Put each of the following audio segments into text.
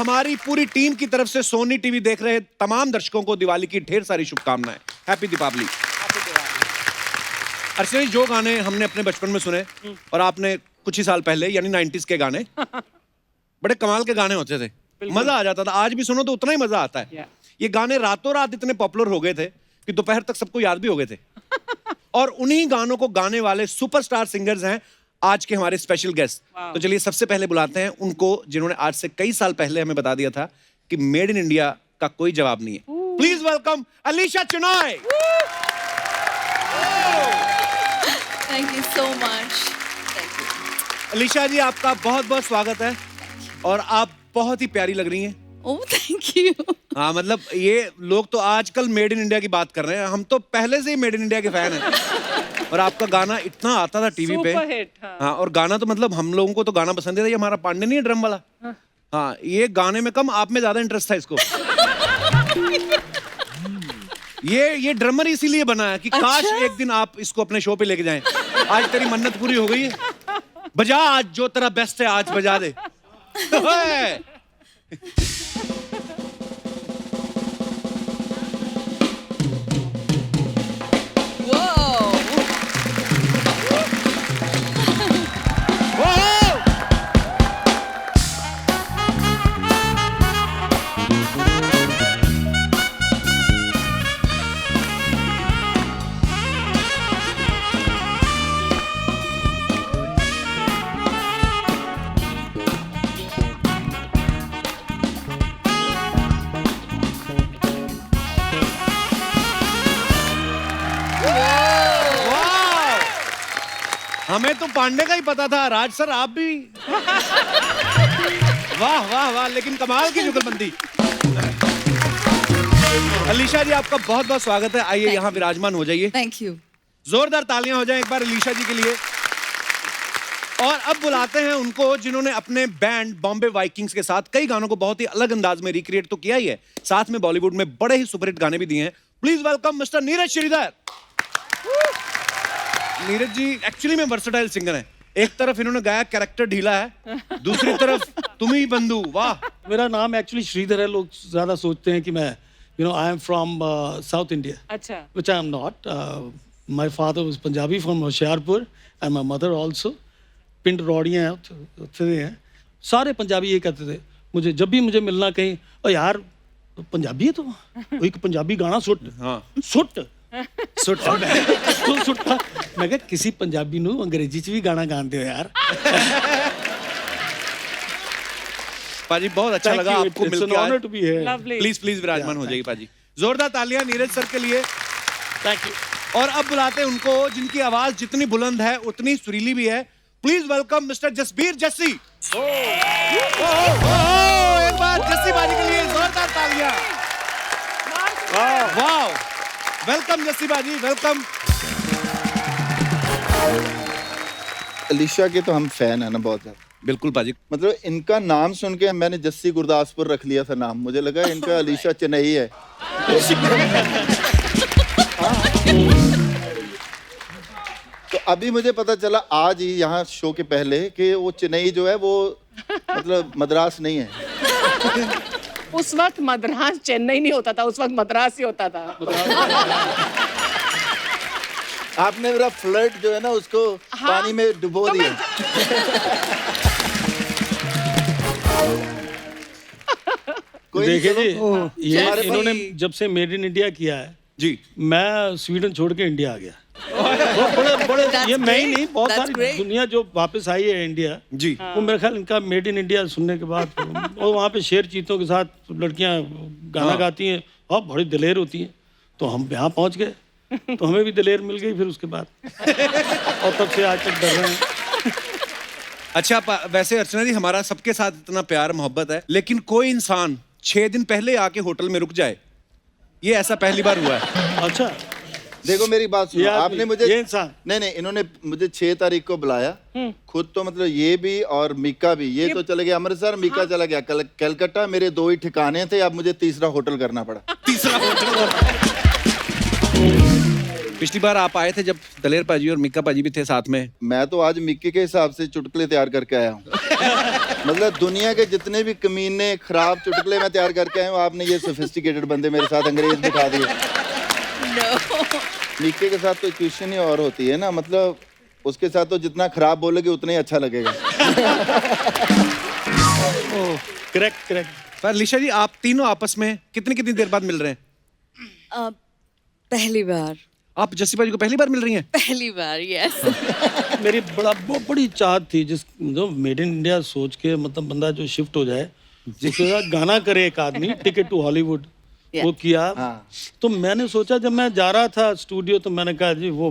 हमारी पूरी टीम की तरफ से सोनी टीवी देख रहे तमाम दर्शकों को दिवाली की ढेर सारी शुभकामनाएं। हैप्पी दीपावली। अर्चना जी, जो गाने हमने अपने बचपन में सुने और आपने कुछ ही साल पहले यानी 90s के गाने, बड़े कमाल के गाने होते थे, मजा आ जाता था। आज भी सुनो तो उतना ही मजा आता है। ये गाने रातों रात इतने पॉपुलर हो गए थे कि दोपहर तक सबको याद भी हो गए थे। और उन्हीं गानों को गाने वाले सुपरस्टार सिंगर्स हैं आज के हमारे स्पेशल गेस्ट। तो चलिए सबसे पहले बुलाते हैं उनको जिन्होंने आज से कई साल पहले हमें बता दिया था कि मेड इन इंडिया का कोई जवाब नहीं है। Please welcome Alisha Chinoy. Thank you so much. Thank you. Alisha ji, आपका बहुत बहुत स्वागत है और आप बहुत ही प्यारी लग रही हैं। Oh, thank you. हाँ, मतलब ये लोग तो आजकल मेड इन इंडिया की बात कर रहे हैं, हम तो पहले से ही मेड इन इंडिया के फैन हैं। और आपका गाना इतना आता था टीवी पे। हाँ, और गाना तो मतलब हम लोगों को तो गाना पसंद है। ये हमारा पांडे नहीं है ड्रम वाला। हाँ, ये गाने में कम, आप में ज्यादा इंटरेस्ट था इसको। ये ड्रमर इसीलिए बना है कि काश एक दिन आप इसको अपने शो पे लेके जाएं। आज तेरी मन्नत पूरी हो गई है। बजा आज जो तेरा बेस्ट है, आज बजा दे। हमें तो पांडे का ही पता था। राज सर, आप भी वाह वाह वाह, लेकिन कमाल की जुगलबंदी। अलीशा जी, आपका बहुत बहुत स्वागत है। आइए यहाँ विराजमान हो जाइए। Thank you. जोरदार तालियां हो जाएं एक बार अलीशा जी के लिए। और अब बुलाते हैं उनको जिन्होंने अपने बैंड बॉम्बे वाइकिंग्स के साथ कई गानों को बहुत ही अलग अंदाज में रिक्रिएट तो किया ही है, साथ में बॉलीवुड में बड़े ही सुपरहिट गाने भी दिए हैं। Please welcome mister Neeraj Shridhar. Neeraj ji actually में वर्सेटाइल सिंगर हैं। एक तरफ इन्होंने गाया कैरेक्टर ढीला है, दूसरी तरफ तुम ही बंधु। वाह। मेरा नाम एक्चुअली श्रीधर है। लोग ज्यादा सोचते हैं कि मैं I am from South India. अच्छा। Which I am not. My father was Punjabi from Hoshiarpur and my mother also. पिंड रौड़ियाँ हैं, उत्थे हैं। सारे पंजाबी ये कहते थे मुझे, जब भी मुझे मिलना कहीं, ओ यार पंजाबी है तो एक पंजाबी गाना सुट। हाँ, सुट मैं कहा किसी पंजाबी नू अंग्रेजी च भी गाना गाते हो यार। पाजी बहुत अच्छा लगा आपको मिलकर। प्लीज प्लीज विराजमान हो जाइए पाजी। जोरदार तालियां नीरज सर के लिए। Thank you. और अब बुलाते हैं उनको जिनकी आवाज जितनी बुलंद है उतनी सुरीली भी है। Please welcome mister Jasbir Jassi. एक बार जस्सी बाजी के लिए जोरदार तालियां। वाह, वेलकम जस्सी बाजी, वेलकम। अलीशा के तो हम फैन है ना बहुत ज्यादा। बिल्कुल पाजी। मतलब इनका नाम सुन के मैंने जस्सी गुरदासपुर रख लिया था नाम। मुझे लगा इनका अलीशा चेन्नई है। तो अभी मुझे पता चला आज ही यहाँ शो के पहले कि वो चेन्नई जो है वो मतलब मद्रास नहीं है। उस वक्त मद्रास चेन्नई नहीं होता था, उस वक्त मद्रास ही होता था। आपने मेरा फ्लर्ट जो है ना उसको पानी में डुबो दिया। देखिए जी, ये इन्होंने जब से मेड इन इंडिया किया है जी, मैं स्वीडन छोड़ के इंडिया आ गया। बड़े ये मैं ही नहीं, बहुत सारी दुनिया जो वापस आई है इंडिया जी, वो मेरे ख्याल इनका मेड इन इंडिया सुनने के बाद और वहाँ पे शेर चीतों के साथ लड़कियाँ गाना गाती हैं और बड़ी दिलेर होती हैं। तो हम यहाँ पहुँच गए तो हमें भी दिलेर मिल गई फिर उसके बाद, और तब से आज तक डर रहे हैं। अच्छा, वैसे अर्चना जी हमारा सबके साथ इतना प्यार मोहब्बत है, लेकिन कोई इंसान 6 दिन पहले आके होटल में रुक जाए, ये ऐसा पहली बार हुआ है। अच्छा, देखो मेरी बात सुनो। आपने मुझे ये इंसान नहीं, इन्होंने मुझे 6 तारीख को बुलाया खुद। तो मतलब ये भी और मीका भी, ये तो चले गया अमृतसर, मीका चला गया कलकत्ता। मेरे 2 ही ठिकाने थे, अब मुझे तीसरा होटल करना पड़ा। तीसरा होटल। पिछली बार आप आए थे जब दलेर पाजी और मीका पाजी भी थे साथ में। मैं तो आज मिक्की के हिसाब से चुटकुले तैयार करके आया हूँ। मतलब दुनिया के जितने भी कमीने खराब चुटकुले मैं तैयार करके आया हूँ, आपने ये सोफिस्टिकेटेड बंदे मेरे साथ अंग्रेज बिठा दिए। No. मीके के साथ तो ट्यूशन ही और होती है ना, मतलब उसके साथ तो जितना खराब बोलोगे उतना ही अच्छा लगेगा। Correct correct. पर अलीशा जी, आप तीनों आपस में कितनी कितनी देर बाद मिल रहे हैं? पहली बार आप जस्सी भाई को पहली बार मिल रही हैं? पहली बार यस। मेरी बड़ी चाहत थी, जिस जो मेड इन इंडिया सोच के मतलब बंदा जो शिफ्ट हो जाए, जिसके साथ गाना करे एक आदमी, टिकट टू हॉलीवुड वो किया। हाँ। तो मैंने सोचा, जब मैं जा रहा था स्टूडियो, तो मैंने कहा जी वो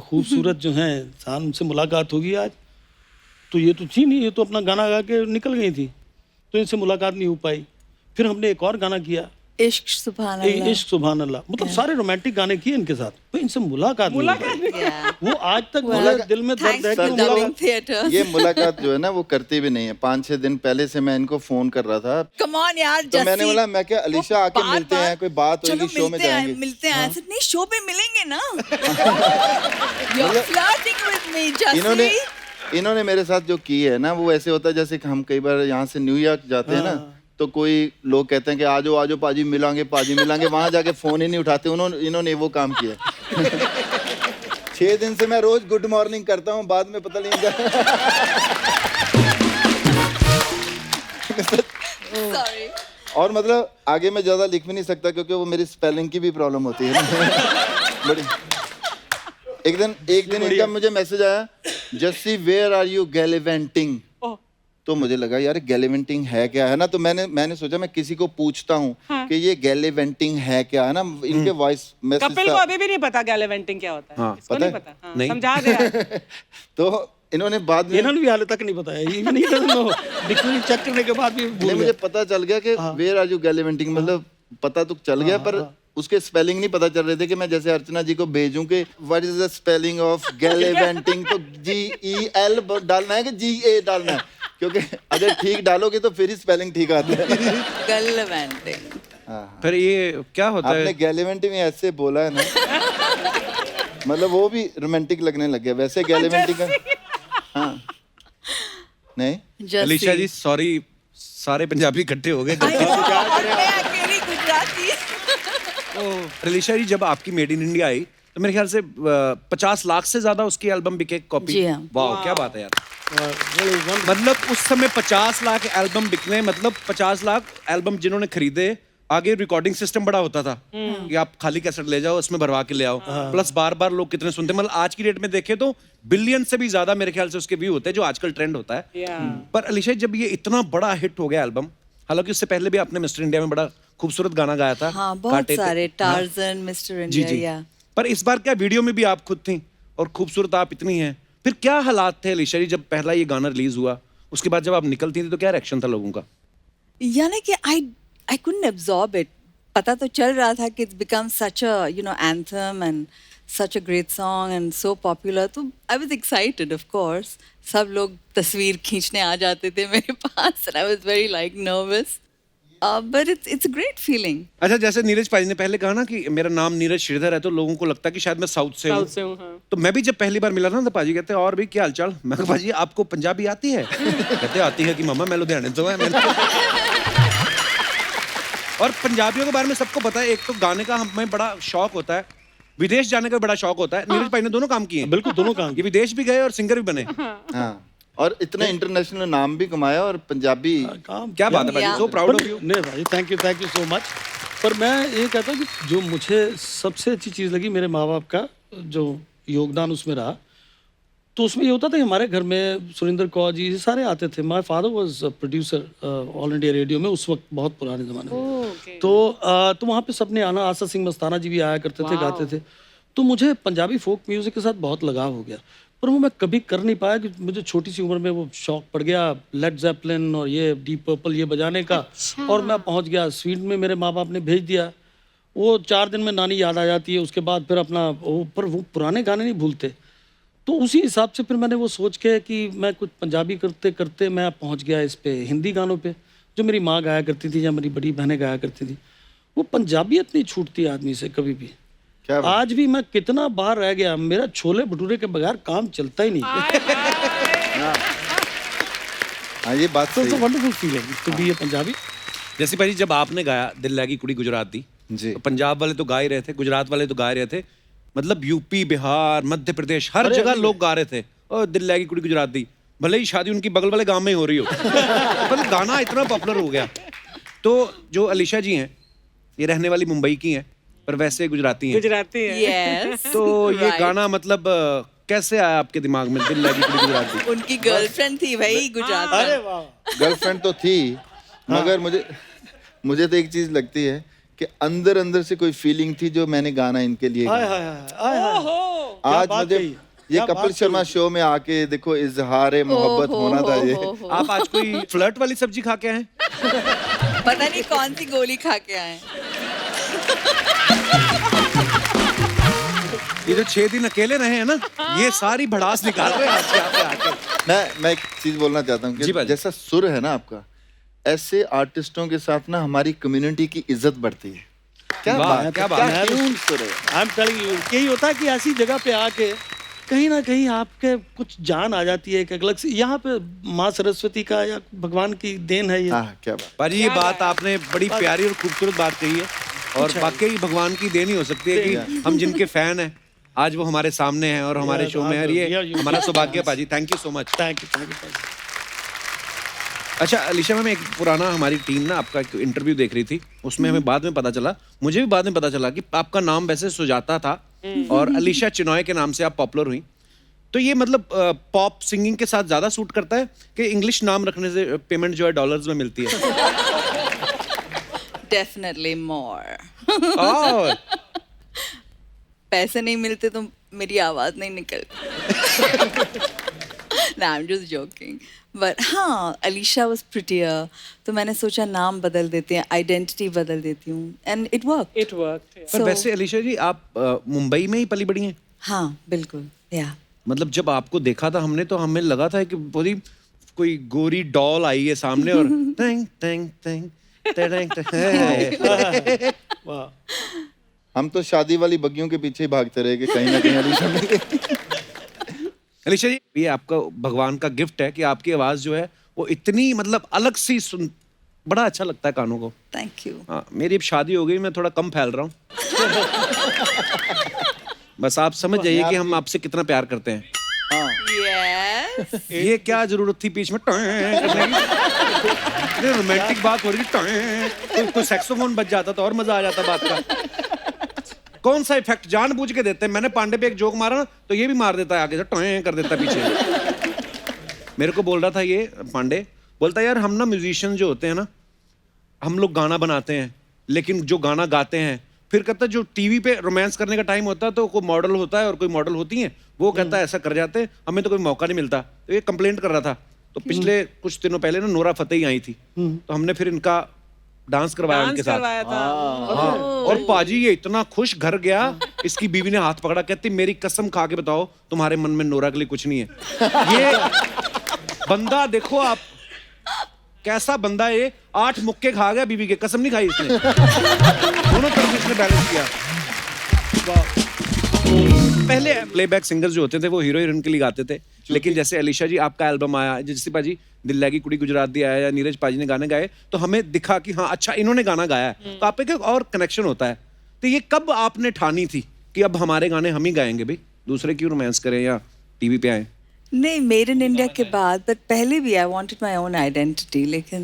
खूबसूरत जो हैं इंसान, उनसे मुलाकात होगी आज। तो ये तो थी नहीं, ये तो अपना गाना गा के निकल गई थी, तो इनसे मुलाकात नहीं हो पाई। फिर हमने एक और गाना किया, इश्क सुभान अल्लाह। इश्क सुभान अल्लाह, मतलब सारे रोमांटिक गाने किए इनके साथ, तो इनसे मुलाकात नहीं हो पाई। Yeah. वो आज तक मेरे दिल में दर्द Thanks है for कि dubbing मुलाकात। theatre. ये मुलाकात जो है ना वो करती भी नहीं है। 5-6 दिन पहले से मैं इनको फोन कर रहा था, Come on यार, तो मैंने जस्सी। बोला मैं क्या अलीशा वो आके बार- मिलते हैं, बार- कोई बात होगी, चलो शो में जाएंगे। मिलते हैं। ऐसे नहीं, शो पे मिलेंगे ना। You're flirting with me, Jassi. इन्होंने मेरे साथ जो की है ना, वो ऐसे होता है जैसे कि हम कई बार यहाँ से न्यूयॉर्क जाते हैं ना, तो कोई लोग कहते हैं कि आजो आजो पाजी मिलांगे, वहां जाके फोन ही नहीं उठाते। इन्होंने वो काम किया। 6 दिन से मैं रोज गुड मॉर्निंग करता हूँ, बाद में पता नहीं Sorry. और मतलब आगे मैं ज्यादा लिख भी नहीं सकता, क्योंकि वो मेरी स्पेलिंग की भी प्रॉब्लम होती है ना। बड़ी एक दिन इनका मुझे मैसेज आया, जस्सी वेयर आर यू गैलिवेंटिंग। तो मुझे लगा यार गैलिवेंटिंग है क्या, है ना। तो मैंने सोचा मैं किसी को पूछता हूँ कि ये गैलिवेंटिंग है क्या, है ना। इनके वॉइस मैसेज कपिल को अभी भी नहीं पता गैलिवेंटिंग क्या होता है। हाँ, इसको पता नहीं है? पता। हाँ, नहीं। समझा दे यार। तो इन्होंने बाद में इन्होंने भी हाल तक नहीं बताया, even he doesn't know, dictionary check करने के बाद भी भूल नहीं, गया। मुझे पता चल गया कि वेयर आर यू गैलिवेंटिंग, मतलब पता तो चल गया, पर उसके स्पेलिंग नहीं पता चल रहे थे। कि मैं जैसे अर्चना जी को भेजूं कि what is the spelling of gallivanting, तो GEL डालना है कि GA डालना है, क्योंकि अगर ठीक डालोगे तो फिर ही स्पेलिंग ठीक आता है। Gallivanting. फिर ये क्या होता आपने है? गैलिवेंटिंग ऐसे बोला है ना, मतलब वो भी रोमांटिक लगने लग गया। वैसे गैलिवेंटिंग का हाँ नहीं जस्सी। अलीशा जी सॉरी, सारे पंजाबी इकट्ठे हो गए। I know, और मैं अकेली गुजराती। अलीशा जी, जब आपकी मेड इन इंडिया आई तो मेरे ख्याल से 50 लाख से ज्यादा उसकी एल्बम बिके कॉपी। जी हाँ। वाह, क्या बात है यार। मतलब उस समय 50 लाख एल्बम बिकने, मतलब 50 लाख एल्बम जिन्होंने खरीदे। आगे रिकॉर्डिंग सिस्टम बड़ा होता था कि आप खाली कैसेट ले जाओ, उसमें भरवा के ले आओ, प्लस बार बार लोग कितने सुनते। मतलब आज की डेट में देखें तो बिलियन से भी ज्यादा मेरे ख्याल से उसके व्यू होते हैं, जो आजकल ट्रेंड होता है। पर अलीशा, जब ये इतना बड़ा हिट हो गया एल्बम, हालांकि उससे पहले भी आपने मिस्टर इंडिया में बड़ा खूबसूरत गाना गाया था। हाँ, बहुत कांटे पे। सारे, टार्जन, मिस्टर जी इंडिया, जी। या पर इस बार क्या वीडियो में भी आप खुद थी और खूबसूरत आप इतनी हैं। फिर क्या हालात थे अलीशा जी जब पहला ये गाना रिलीज हुआ, उसके बाद जब आप निकलती थी तो क्या रिएक्शन था लोगों का? यानी कि I couldn't absorb it. पता तो चल रहा था कि it's become such a anthem and such a great song and so popular. तो I was excited, of course. सब लोग तस्वीर खींचने आ जाते थे मेरे पास and I was very nervous. But it's a great feeling. अच्छा, जैसे नीरज पाजी ने पहले कहा ना कि मेरा नाम नीरज श्रीधर है, तो लोगों को लगता है कि शायद मैं साउथ से हूँ। हाँ। तो मैं भी जब पहली बार मिला ना तो पाजी कहते और भी क्या हालचाल। मैं कहा पाजी आपको पंजाबी आती है? कहते आती है कि मामा मैं लुधियाने तो है। और पंजाबियों के बारे में सबको पता है, एक तो गाने का हमें बड़ा शौक होता है, विदेश जाने का बड़ा शौक होता है। नीरज भाई ने दोनों काम किए हैं। बिल्कुल, दोनों काम ये विदेश भी गए और सिंगर भी बने। हाँ, और इतना इंटरनेशनल नाम भी कमाया, और पंजाबी काम क्या बात है भाई, सो प्राउड ऑफ यू। नहीं भाई, थैंक यू सो मच। पर मैं ये कहता हूँ कि जो मुझे सबसे अच्छी चीज़ लगी, मेरे माँ बाप का जो योगदान उसमें रहा, तो उसमें ये होता था कि हमारे घर में सुरेंद्र कौर जी सारे आते थे। My father was producer all India radio में उस वक्त, बहुत पुराने ज़माने में। तो वहाँ पे सबने आना, आशा सिंह मस्ताना जी भी आया करते थे, गाते थे। तो मुझे पंजाबी फोक म्यूज़िक के साथ बहुत लगाव हो गया, पर वो मैं कभी कर नहीं पाया। कि मुझे छोटी सी उम्र में वो शौक पड़ गया लेड ज़ेपलिन और ये डीप पर्पल ये बजाने का। और मैं पहुंच गया स्वीडन में, मेरे माँ बाप ने भेज दिया। वो 4 दिन में नानी याद आ जाती है, उसके बाद फिर अपना पर वो पुराने गाने नहीं भूलते। तो उसी हिसाब से फिर मैंने वो सोच के कि मैं कुछ पंजाबी करते करते मैं पहुंच गया इस पे हिंदी गानों पे, जो मेरी माँ गाया करती थी या मेरी बड़ी बहनें गाया करती थी। वो पंजाबियत नहीं छूटती आदमी से कभी भी। क्या बात? आज भी मैं कितना बाहर रह गया, मेरा छोले भटूरे के बगैर काम चलता ही नहीं। हाँ ये बात So it's सही a है। wonderful feeling to be a Punjabi. जैसे भाई जब आपने गाया दिल लगी कुड़ी गुजरात दी, जी। तो पंजाब वाले तो गा ही रहे थे, गुजरात वाले तो गा ही रहे थे, मतलब यूपी, बिहार, मध्य प्रदेश, हर अरे, जगह अरे, लोग गा रहे थे और दिल लगी कुड़ी गुजरात दी, भले ही शादी उनकी बगल वाले गांव में ही हो रही हो, पर गाना इतना पॉपुलर हो गया। तो जो अलीशा जी हैं, ये रहने वाली मुंबई की हैं, पर वैसे गुजराती हैं। गुजराती है। Yes. तो ये Right. गाना मतलब कैसे आया आपके दिमाग में, दिल लगी कुड़ी गुजरात दी? उनकी गर्लफ्रेंड थी भाई गुजरात में। अरे वाह। गर्लफ्रेंड तो थी, मगर मुझे तो एक चीज लगती है कि अंदर अंदर से कोई फीलिंग थी जो मैंने गाना इनके लिए हाय गाया। हाय हाय हाय। क्या आज बात मुझे कही, ये क्या कपिल बात शर्मा कही। शो में आके देखो इजहार मोहब्बत होना था ये। हो। आप आज कोई फ्लर्ट वाली सब्जी खा के आए? पता नहीं कौन सी गोली खा के आए। ये जो 6 दिन अकेले रहे हैं ना, ये सारी भड़ास निकाल रहे हैं आपके यहाँ पे आके। मैं एक चीज बोलना चाहता हूँ जी कि भाई। जैसा सुर है ना आपका, ऐसे आर्टिस्टों के साथ ना हमारी कम्युनिटी की इज्जत बढ़ती है। क्या वाह, बात, क्या बात क्या है। ट्यून सुर है। I'm telling you, यही होता है कि ऐसी जगह पे आके कहीं ना कहीं आपके कुछ जान आ जाती है एक अलग से। यहाँ पे माँ सरस्वती का या भगवान की देन है ये। हाँ क्या बात। पाजी ये बात आपने बड़ी प्यारी और खूबसूरत बात कही है, और वाकई भगवान की देन ही हो सकती है कि हम जिनके फैन हैं आज वो हमारे सामने हैं और हमारे शो में है, और ये हमारा सौभाग्य है पाजी। Thank you so much. Thank you. अच्छा अलीशा मैम, एक पुराना हमारी टीम ना आपका एक इंटरव्यू देख रही थी, उसमें हमें बाद में पता चला, मुझे भी बाद में पता चला कि आपका नाम वैसे सुजाता था और अलीशा चिनॉय के नाम से आप पॉपुलर हुई। तो ये मतलब पॉप सिंगिंग के साथ ज्यादा सूट करता है कि इंग्लिश नाम रखने से पेमेंट जो है डॉलर्स में मिलती है? Definitely more. और पैसे नहीं मिलते तो मेरी आवाज नहीं निकलती। No, I'm just joking. But हाँ, Alicia was prettier, तो मैंने सोचा नाम बदल देते हैं, आइडेंटिटी बदल देती हूँ, and it worked. It worked. Yeah. पर वैसे अलीशा जी आप मुंबई में ही पली बड़ी हैं? हाँ, बिल्कुल, yeah. मतलब जब आपको देखा था हमने, तो हमें लगा था कि पूरी कोई गोरी डॉल आई है सामने और tang tang tang tang tang. वाह। हम तो शादी वाली बग्गियों के पीछे ही भागते रहे कि कहीं ना कहीं अलीशा मिल गई। अलीशा जी, ये आपका भगवान का गिफ्ट है कि आपकी आवाज जो है वो इतनी मतलब अलग सी सुन, बड़ा अच्छा लगता है कानों को। Thank you. हाँ, मेरी अब शादी हो गई, मैं थोड़ा कम फैल रहा हूँ। बस आप समझ जाइए कि हम आपसे कितना प्यार करते हैं। हाँ Yes. ये क्या जरूरत थी बीच में टॉय करने की? रोमांटिक बात हो रही थी, कोई सैक्सोफोन बज जाता तो और मजा आ जाता बात का। कौन सा इफेक्ट जानबूझ के देते हैं? मैंने पांडे पे एक जोक मारा ना, तो ये भी मार देता है आगे से, टॉय कर देता है पीछे। मेरे को बोल रहा था ये पांडे, बोलता यार हम ना म्यूजिशियन जो होते हैं ना, हम लोग गाना बनाते हैं, लेकिन जो गाना गाते हैं फिर कहता है जो टीवी पे रोमांस करने का टाइम होता है तो कोई मॉडल होता है और कोई मॉडल होती है, वो कहता है ऐसा कर जाते हैं, हमें तो कोई मौका नहीं मिलता। तो ये कंप्लेंट कर रहा था। तो पिछले कुछ दिनों पहले ना नोरा फतेही आई थी, तो हमने फिर इनका डांस करवाया उनके डांस साथ। करवाया था। हाँ, और पाजी ये इतना खुश घर गया, इसकी बीवी ने हाथ पकड़ा, कहती मेरी कसम खा के बताओ तुम्हारे मन में नोरा के लिए कुछ नहीं है। ये बंदा देखो आप, कैसा बंदा है ये, 8 मुक्के खा गया बीवी के, कसम नहीं खाई इसने। दोनों तरफ इसने बैलेंस किया। पहले प्लेबैक सिंगर्स जो होते थे वो हीरो हीरोइन के लिए गाते थे, लेकिन जैसे अलीशा जी आपका एल्बम आया, जैसे पाजी दिल लगी कुड़ी गुजरात दी आया या नीरज पाजी ने गाने गाए, तो हमें दिखा कि हाँ अच्छा इन्होंने गाना गाया है, तो आप एक और कनेक्शन होता है। तो ये कब आपने ठानी थी कि अब हमारे गाने हम ही गाएंगे भाई, दूसरे क्यों रोमांस करें या टीवी पे आए? नहीं, मेड इन इंडिया के बाद, बट पहले भी I wanted my own identity, लेकिन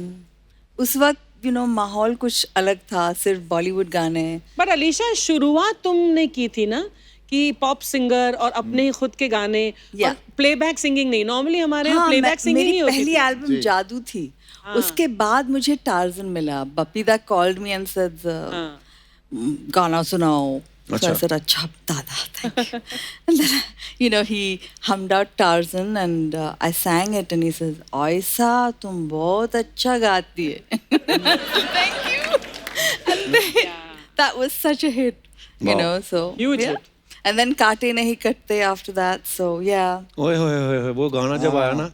उस वक्त माहौल कुछ अलग था, सिर्फ बॉलीवुड गाने। बट अलीशा, शुरुआत तुमने की थी ना कि पॉप सिंगर और अपने ही खुद के गाने, Yeah. और प्लेबैक सिंगिंग नहीं। नॉर्मली हमारे यहाँ हाँ, प्लेबैक सिंगिंग मेरी ही होती पहली थी। एल्बम जादू थी। उसके बाद मुझे टार्जन मिला, Bappida called me and said गाना सुनाओ। So I said, अच्छा दादा, thank you. And then he hummed out Tarzan and I sang it and he says, ऐसा तुम बहुत अच्छा गाती है। Thank you. And then, that was such a hit, so Huge yeah. hit. And then काटे नहीं कटते after that, so yeah. ओए होए होए, वो गाना जब आया ना,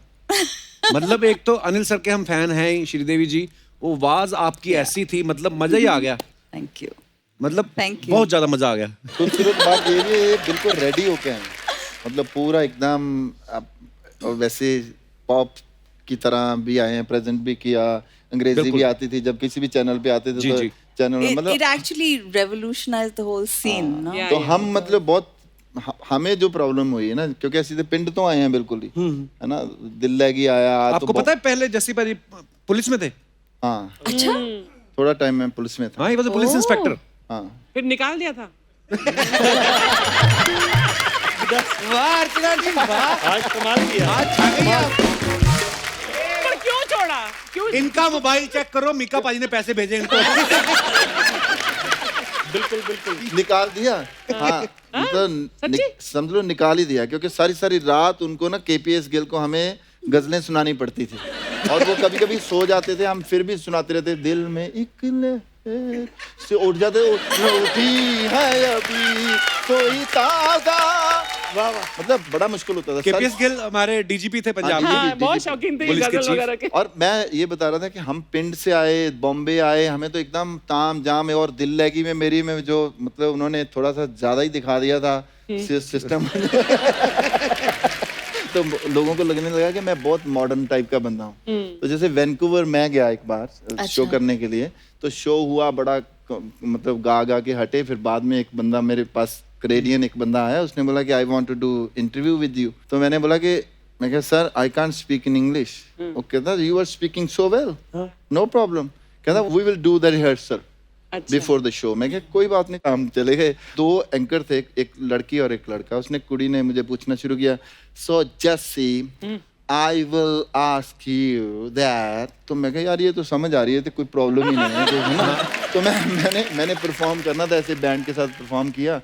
मतलब एक तो अनिल सर के हम फैन हैं ही, श्रीदेवी जी, वो आवाज आपकी ऐसी थी, मतलब मजा ही आ गया। Thank you. मतलब Thank you. बहुत ज्यादा मजा आ गया। खूबसूरत बात ये भी है, ये बिल्कुल रेडी होके आए, मतलब पूरा एकदम और वैसे पॉप की तरह भी आए हैं, प्रेजेंट भी किया, अंग्रेजी भी आती थी, जब किसी भी चैनल पे आते थे जी, तो जी। चैनल में It मतलब actually revolutionized the whole scene, no? Yeah. तो हम मतलब बहुत हमें जो प्रॉब्लम हुई है ना, क्योंकि ऐसे तो पिंड तो आए हैं बिल्कुल ही, है ना, दिल लगी आया तो आपको पता है पहले जस्सी भाई पुलिस में थे? हाँ, अच्छा? थोड़ा टाइम मैं पुलिस में था। हाँ, he was a police inspector. हाँ, फिर निकाल दिया था। वाह अर्चना जी, वाह, आज कमाल किया। आज छा गई आप। पर क्यों छोड़ा? क्यों? इनका मोबाइल चेक करो, मीका पाजी ने पैसे भेजे इनको। बिल्कुल बिल्कुल। निकाल दिया। हाँ, मतलब समझ लो निकाल ही दिया, क्योंकि सारी सारी रात उनको ना केपीएस गिल को हमें गजलें सुनानी पड़ती थी, और वो कभी कभी सो जाते थे, हम फिर भी सुनाते रहते, दिल में एक लहर से उठ जाते, उठी है अभी कोई ताजा। वाह वाह, मतलब बड़ा मुश्किल होता था। केपीएस गिल हमारे डीजीपी थे पंजाब हाँ, के। हाँ, बहुत शौकीन थे ये पुलिस के गजल चीफ। वगैरह के। और मैं ये बता रहा था कि हम पिंड से आए, बॉम्बे आए, हमें तो एकदम ताम जाम है, और दिल लगी में मेरी में जो मतलब उन्होंने थोड़ा सा ज्यादा ही दिखा दिया था सिस्टम। तो लोगों को लगने लगा कि मैं बहुत मॉडर्न टाइप का बंदा हूँ। तो जैसे वैंकूवर मैं गया एक बार शो करने के लिए, तो शो हुआ बड़ा, मतलब गा गा के हटे, फिर बाद में एक बंदा मेरे पास, कनेडियन एक बंदा आया, उसने बोला कि I want to do interview with you. तो मैंने बोला कि, मैं कहा sir I can't speak in English. वो कहता you are speaking so well, no problem. कहता we will do the rehearsal before the show. मैं कहा कोई बात नहीं। हम चले गए, 2 एंकर थे, एक लड़की और एक लड़का। उसने कुड़ी ने मुझे पूछना शुरू किया, so Jassi I will ask you that. तो मैं कहा यार ये तो समझ आ रही है, तो कोई प्रॉब्लम ही नहीं है, तो है ना। तो मैंने परफॉर्म करना था, ऐसे बैंड के साथ परफॉर्म किया।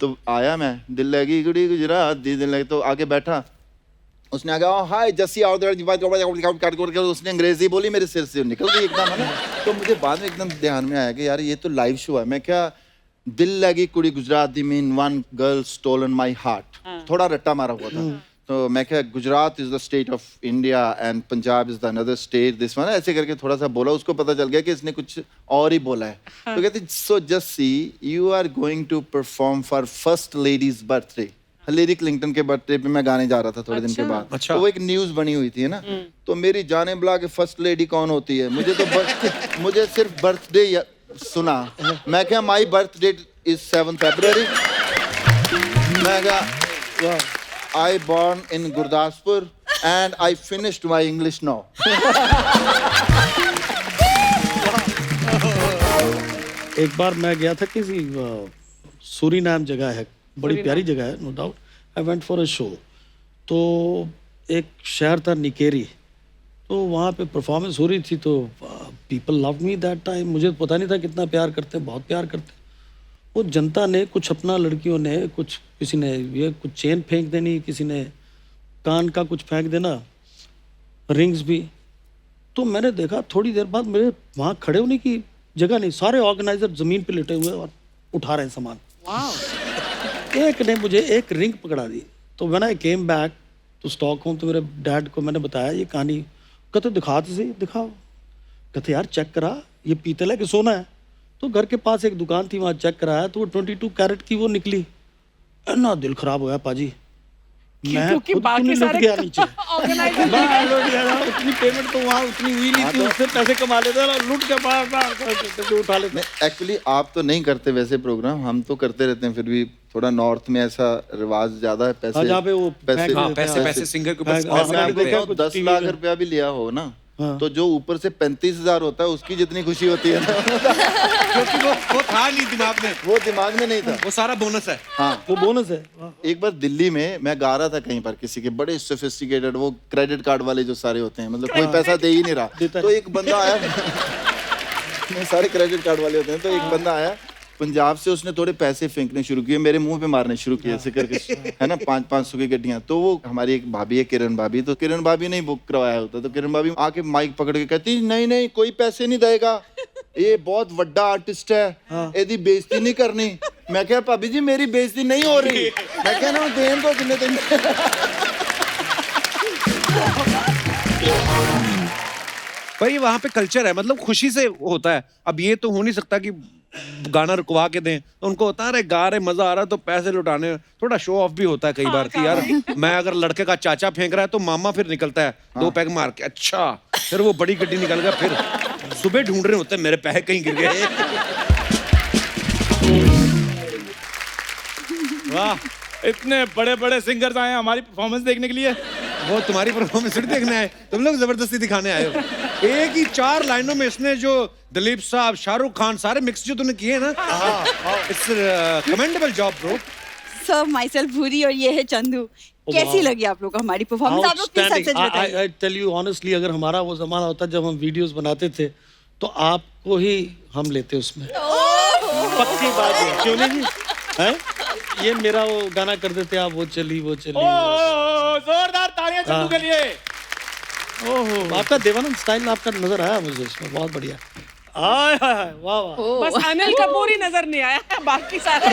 तो आया मैं, दिल लगी कुड़ी गुजरात दी, दिल लगी, तो आगे बैठा, उसने आगे हाय जस्सी आओ, उसने अंग्रेजी बोली, मेरे सिर से निकल गई एकदम, है ना। तो मुझे बाद में एकदम ध्यान में आया कि यार ये तो लाइव शो है। मैं क्या, दिल लगी कुड़ी गुजरात दी mean one girl stolen my heart, थोड़ा रट्टा मारा हुआ था। तो मैं क्या, Gujarat is the state of India and Punjab is the another state, this one, ऐसे करके थोड़ा सा बोला। उसको पता चल गया कि इसने कुछ और ही बोला है। तो कहते so Jassi you are going to perform for first ladies birthday. Hillary Clinton के बर्थडे पे मैं गाने जा रहा था थोड़े दिन के बाद। अच्छा। तो वो एक न्यूज बनी हुई थी, है ना। तो मेरी जाने बुला के फर्स्ट लेडी कौन होती है, मुझे तो मुझे सिर्फ बर्थडे सुना। मैं क्या, माई बर्थ डेट इज 7 फरवरी। मैं क्या, I born in Gurdaspur and I finished my English now. एक बार मैं गया था किसी सूरीनाम जगह है, बड़ी प्यारी जगह है, no doubt. I went for a show. तो एक शहर था निकेरी, तो वहाँ पे परफॉर्मेंस हो रही थी, तो people love me that time. मुझे पता नहीं था कितना प्यार करते, बहुत प्यार करते। वो जनता ने कुछ अपना, लड़कियों ने कुछ, किसी ने ये कुछ चेन फेंक देनी, किसी ने कान का कुछ फेंक देना, रिंग्स भी। तो मैंने देखा थोड़ी देर बाद मेरे वहाँ खड़े होने की जगह नहीं, सारे ऑर्गेनाइजर जमीन पे लेटे हुए और उठा रहे हैं सामान। एक ने मुझे एक रिंग पकड़ा दी। तो when I came back to Stockholm, तो मेरे डैड को मैंने बताया ये कहानी। कहते दिखा तो सही, दिखाओ। कहते यार चेक करा, ये पीतल है कि सोना है। तो घर के पास एक दुकान थी, वहाँ चेक कराया तो वो 22 कैरेट की वो निकली। ना दिल खराब हो गया पाजी, मैं क्योंकि खुद बाकी लुट सारे गया नीचे। ऑर्गेनाइजर मैं लुट गया था, उतनी पेमेंट तो वहाँ उतनी हुई नहीं थी, उससे पैसे कमा लेते और लुट के बाहर उठा लेते। एक्चुअली आप तो नहीं करते वैसे प्रोग्राम, हम तो करते रहते हैं। फिर भी थोड़ा नॉर्थ में ऐसा रिवाज ज्यादा है, पैसे जहाँ पे वो पैसे हाँ, पैसे सिंगर के ऊपर हाँ, और मैं आपको कहूं, कुछ 10 TV लाख में। रुपया भी लिया हो ना, तो जो ऊपर से 35,000 होता है उसकी जितनी खुशी होती है ना, क्योंकि वो था नहीं दिमाग में, वो दिमाग में नहीं था। वो सारा बोनस है। हाँ, वो बोनस है। एक बार दिल्ली में मैं गा रहा था कहीं पर, किसी के बड़े सोफिस्टिकेटेड वो क्रेडिट कार्ड वाले जो सारे होते हैं, मतलब कोई पैसा दे ही नहीं रहा। तो एक बंदा आया, सारे क्रेडिट कार्ड वाले होते हैं। तो एक बंदा आया पंजाब से, उसने थोड़े पैसे फेंकने शुरू किए, मेरे मुंह पे मारने शुरू किए ऐसे करके, है ना, 500 की गड्डियां। तो वो हमारी एक भाभी है किरण भाभी, तो किरण भाभी ने बुक करवाया होता। तो किरण भाभी आके माइक पकड़ के कहती नहीं नहीं कोई पैसे नहीं देगा, ये बहुत बड़ा आर्टिस्ट है, ਇਹਦੀ बेइज्जती नहीं करनी। मैं क्या भाभी जी मेरी बेइज्जती नहीं हो रही, मैं क्या ना देन तो कितने दिन। भाई वहाँ पे कल्चर है, मतलब खुशी से होता है। अब ये तो हो नहीं सकता कि गाना रुकवा के दें तो उनको होता है अरे गा रहे मजा आ रहा है तो पैसे लुटाने, थोड़ा शो ऑफ भी होता है कई बार कि यार मैं अगर लड़के का चाचा फेंक रहा है तो मामा फिर निकलता है 2 पैग मार के, अच्छा फिर वो बड़ी गड्डी निकल गया, फिर सुबह ढूंढ रहे होते हैं मेरे पैसे कहीं गिर गए। वाह, इतने बड़े बड़े सिंगर्स आए हैं हमारी परफॉर्मेंस देखने के लिए। वो तुम्हारी परफॉर्मेंस देखने आए, तुम लोग जबरदस्ती दिखाने आए हो। एक ही 4 लाइनों में इसने जो दिलीप साहब, शाहरुख खान सारे मिक्स जो तूने किए ना, it's commendable job bro. Sir my self भूरी और ये है चंदू। कैसी लगी आप लोग को हमारी परफॉर्मेंस? आप लोग प्लीज सच सच बताइए। आई टेल यू ऑनेस्टली, अगर हमारा वो जमाना होता जब हम वीडियोस बनाते थे तो आपको ही हम लेते उसमें, पक्की बात है, क्यों नहीं है? ये मेरा वो गाना कर देते आप, वो चली वो चली। जोरदार तालियां चंदू के लिए। ओहो, आपका देवानंद स्टाइल आपका नजर आया मुझे इसमें, बहुत बढ़िया। आय हाय हाय, वाह वाह। बस अनिल कपूर ही नजर नहीं आया, बाकी सारे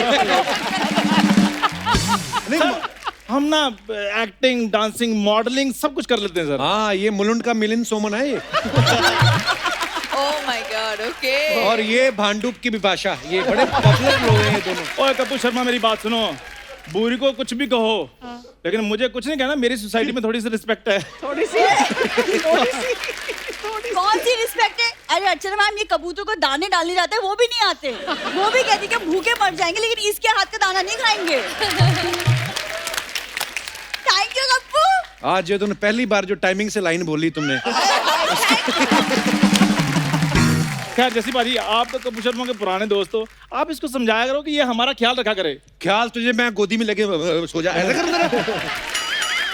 हम ना एक्टिंग, डांसिंग, मॉडलिंग सब कुछ कर लेते हैं सर। हाँ, ये मुलुंड का मिलिंद सोमन है ये। Oh my God, okay. और ये भांडुप की बिपाशा, ये बड़े पॉपुलर लोग हैं ये दोनों। ओए कपूर शर्मा, मेरी बात सुनो, बूरी को कुछ भी कहो लेकिन मुझे कुछ नहीं कहना, मेरी सोसाइटी में थोड़ी सी रिस्पेक्ट है। कौन सी रिस्पेक्ट है? अरे अर्चना मैम, ये कबूतर को दाने डालने जाते हैं वो भी नहीं आते, वो भी कहती कि भूखे मर जाएंगे लेकिन इसके हाथ का दाना नहीं खाएंगे। Thank you Kappu. आज ये तूने पहली बार जो टाइमिंग से लाइन बोली तुमने। खैर जैसी बाजी, आप तो कपूर शर्मा के पुराने दोस्त हो, आप इसको समझाया करो कि ये हमारा ख्याल रखा करे। ख्याल तुझे मैं गोदी में लेके सो जा, ऐसा कर जरा।